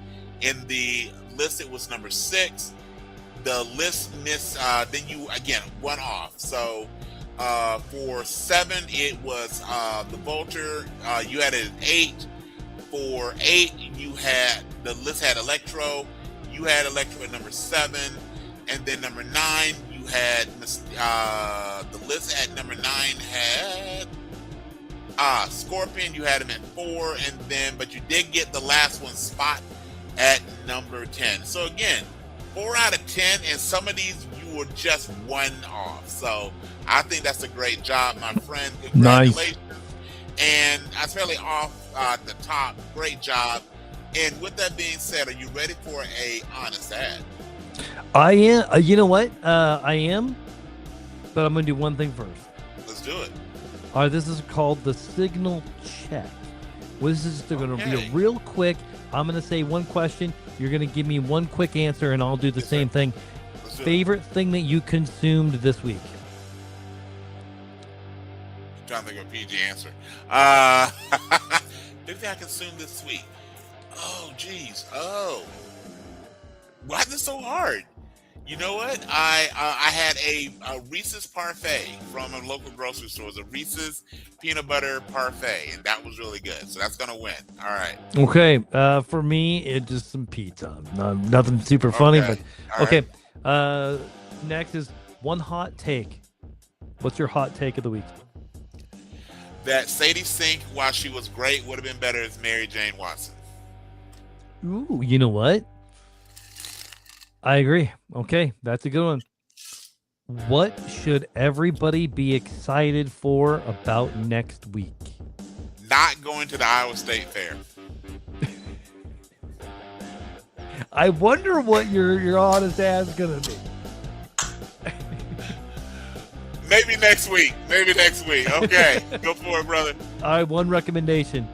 In the list, it was number 6. The list missed. Then you again 1 off. So for 7, it was the Vulture. You had it at 8. For 8, you had the list had Electro. You had Electro at number 7, and then number 9, you had the list at number 9 had. Scorpion, you had him at 4, and then, but you did get the last one, Spot, at number 10. So again, 4 out of 10, and some of these you were just 1 off. So I think that's a great job, my friend. Congratulations. Nice. And especially off the top, great job. And with that being said, are you ready for a honest ad? I am. You know what? I am. But I'm going to do one thing first. Let's do it. All right, this is called the signal check. This is going to be a real quick. I'm going to say one question. You're going to give me one quick answer, and I'll do the same thing. Favorite thing that you consumed this week? I'm trying to think of a PG answer. Favorite thing I consumed this week? Oh, geez. Oh. Why is this so hard? You know what? I had a Reese's parfait from a local grocery store. It was a Reese's peanut butter parfait, and that was really good. So that's gonna win. All right. Okay. For me, it's just some pizza. Nothing super funny, but okay. Next is One hot take. What's your hot take of the week? That Sadie Sink, while she was great, would have been better as Mary Jane Watson. Ooh, you know what? I agree. Okay, that's a good one. What should everybody be excited for about next week? Not going to the Iowa State Fair. I wonder what your honest ass is gonna be. Maybe next week. Okay, go for it, brother. All right, one recommendation.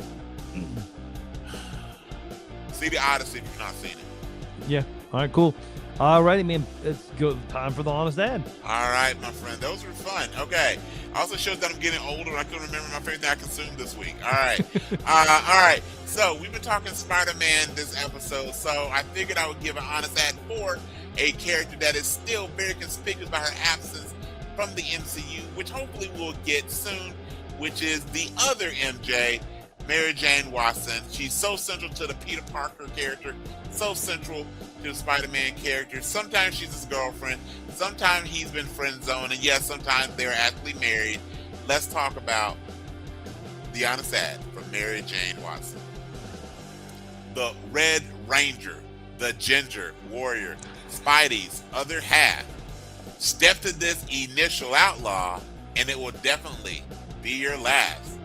See the Odyssey if you've not seen it. Yeah. All right, cool. All righty, man. It's good. Time for the honest ad. All right, my friend. Those were fun. Okay. Also shows that I'm getting older. I couldn't remember my favorite thing I consumed this week. All right. All right. So we've been talking Spider-Man this episode. So I figured I would give an honest ad for a character that is still very conspicuous by her absence from the MCU, which hopefully we'll get soon, which is the other MJ, Mary Jane Watson. She's so central to the Peter Parker character, so central to the Spider-Man character. Sometimes she's his girlfriend, sometimes he's been friend zoned, and yes, sometimes they're actually married. Let's talk about the honest ad from Mary Jane Watson. The Red Ranger, the Ginger Warrior, Spidey's other half, step to this initial outlaw, and it will definitely be your last.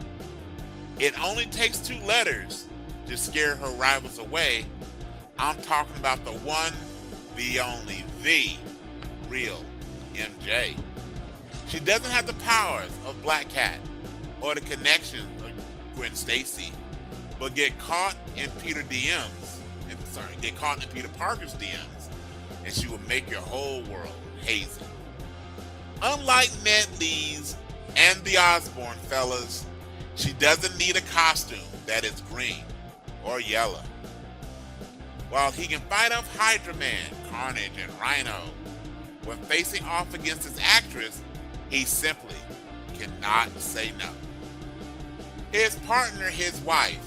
It only takes 2 letters to scare her rivals away. I'm talking about the one, the only, the real MJ. She doesn't have the powers of Black Cat or the connections of Gwen Stacy, but get caught in Peter Parker's DMs, and she will make your whole world hazy. Unlike Ned Lee's and the Osborn fellas, she doesn't need a costume that is green or yellow. While he can fight off Hydra Man, Carnage, and Rhino, when facing off against his actress, he simply cannot say no. His partner, his wife,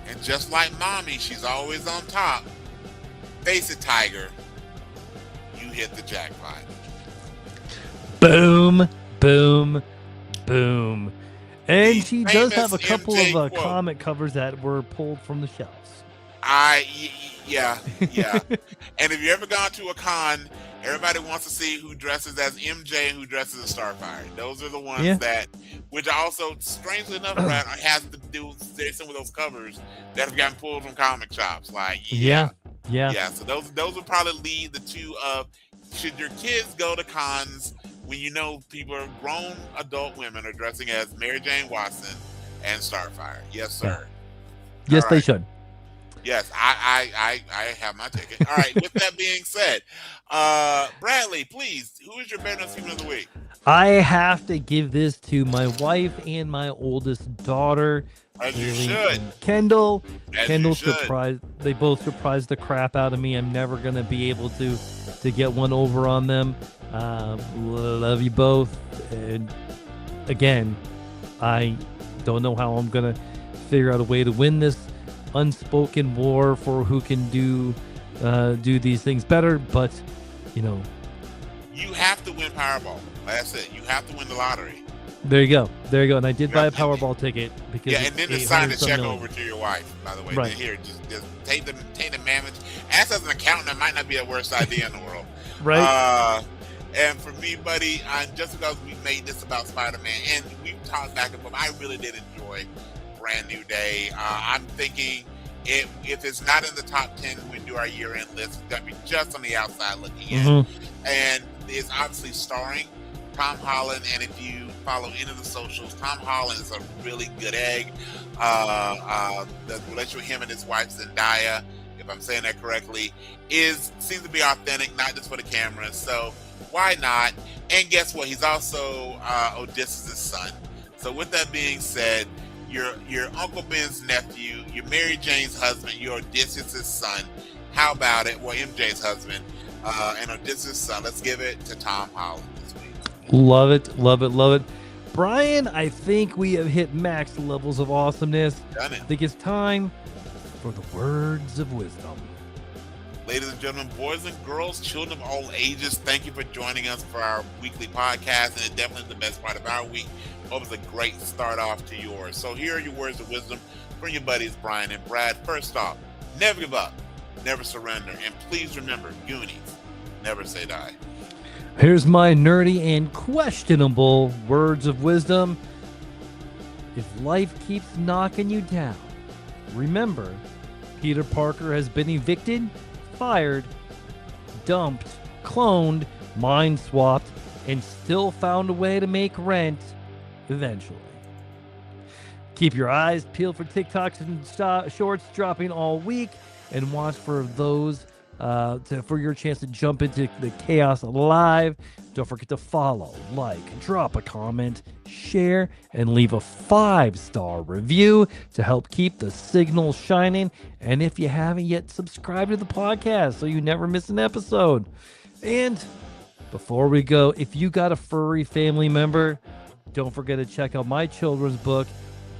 and just like mommy, she's always on top. Face it, Tiger, you hit the jackpot. Boom, boom, boom. And The she does have a famous couple MJ of quote. comic covers that were pulled from the shelves. Yeah. And if you ever gone to a con, everybody wants to see who dresses as MJ and who dresses as Starfire. Those are the ones that, which also, strangely enough, Brad, has to do. There's some of those covers that have gotten pulled from comic shops. Like, yeah. So those would probably lead the two of, should your kids go to cons when you know people are grown adult women are dressing as Mary Jane Watson and Starfire? Yes, sir. Yes, they should. Yes, I have my ticket. All right. With that being said, Bradley, please, who is your Better Known Female of the Week? I have to give this to my wife and my oldest daughter, As you Haley should. and Kendall. As Kendall you should. surprised. They both surprised the crap out of me. I'm never gonna be able to get one over on them. Love you both. And again, I don't know how I'm gonna figure out a way to win this unspoken war for who can do these things better, but you know, You have to win Powerball. That's it. You have to win the lottery. there you go, and I did buy a Powerball ticket because Yeah, and then to sign the 800 check some million. over to your wife, by the way. Right. Here, just take the mammoth. As an accountant, that might not be the worst idea in the world. Right. And for me, buddy, just because we made this about Spider-Man, and we've talked back and forth, I really did enjoy Brand New Day. I'm thinking if it's not in the top 10 when we do our year-end list, it's going to be just on the outside looking in. And it's obviously starring Tom Holland, and if you follow any of the socials, Tom Holland is a really good egg. The relationship with him and his wife Zendaya, if I'm saying that correctly, seems to be authentic, not just for the camera. So why not? And guess what? He's also Odysseus' son. So with that being said, your Uncle Ben's nephew, your Mary Jane's husband, your Odysseus' son. How about it? Well, MJ's husband and Odysseus' son. Let's give it to Tom Holland this week. Love it. Brian, I think we have hit max levels of awesomeness. Done it. I think it's time for the words of wisdom. Ladies and gentlemen, boys and girls, children of all ages, thank you for joining us for our weekly podcast, and it's definitely the best part of our week. Hope it's a great start off to yours. So here are your words of wisdom from your buddies Brian and Brad. First off, never give up, never surrender, and please remember, Goonies, never say die. Here's my nerdy and questionable words of wisdom. If life keeps knocking you down, remember, Peter Parker has been evicted, fired, dumped, cloned, mind swapped, and still found a way to make rent eventually. Keep your eyes peeled for TikToks and shorts dropping all week, and watch for those for your chance to jump into the chaos live. Don't forget to follow, like, drop a comment, share, and leave a 5-star review to help keep the signal shining. And if you haven't yet, subscribe to the podcast so you never miss an episode. And before we go, if you got a furry family member, don't forget to check out my children's book,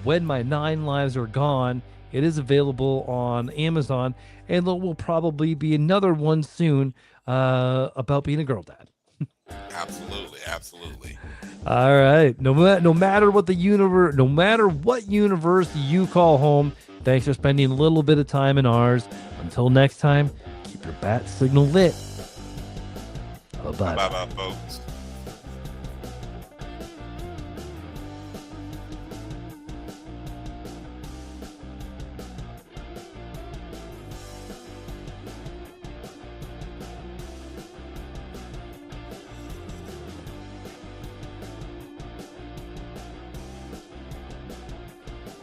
When My 9 Lives Are Gone. It is available on Amazon, and there will probably be another one soon about being a girl dad. Absolutely. All right. No matter what universe you call home, thanks for spending a little bit of time in ours. Until next time, keep your bat signal lit. Bye-bye. Bye-bye, folks.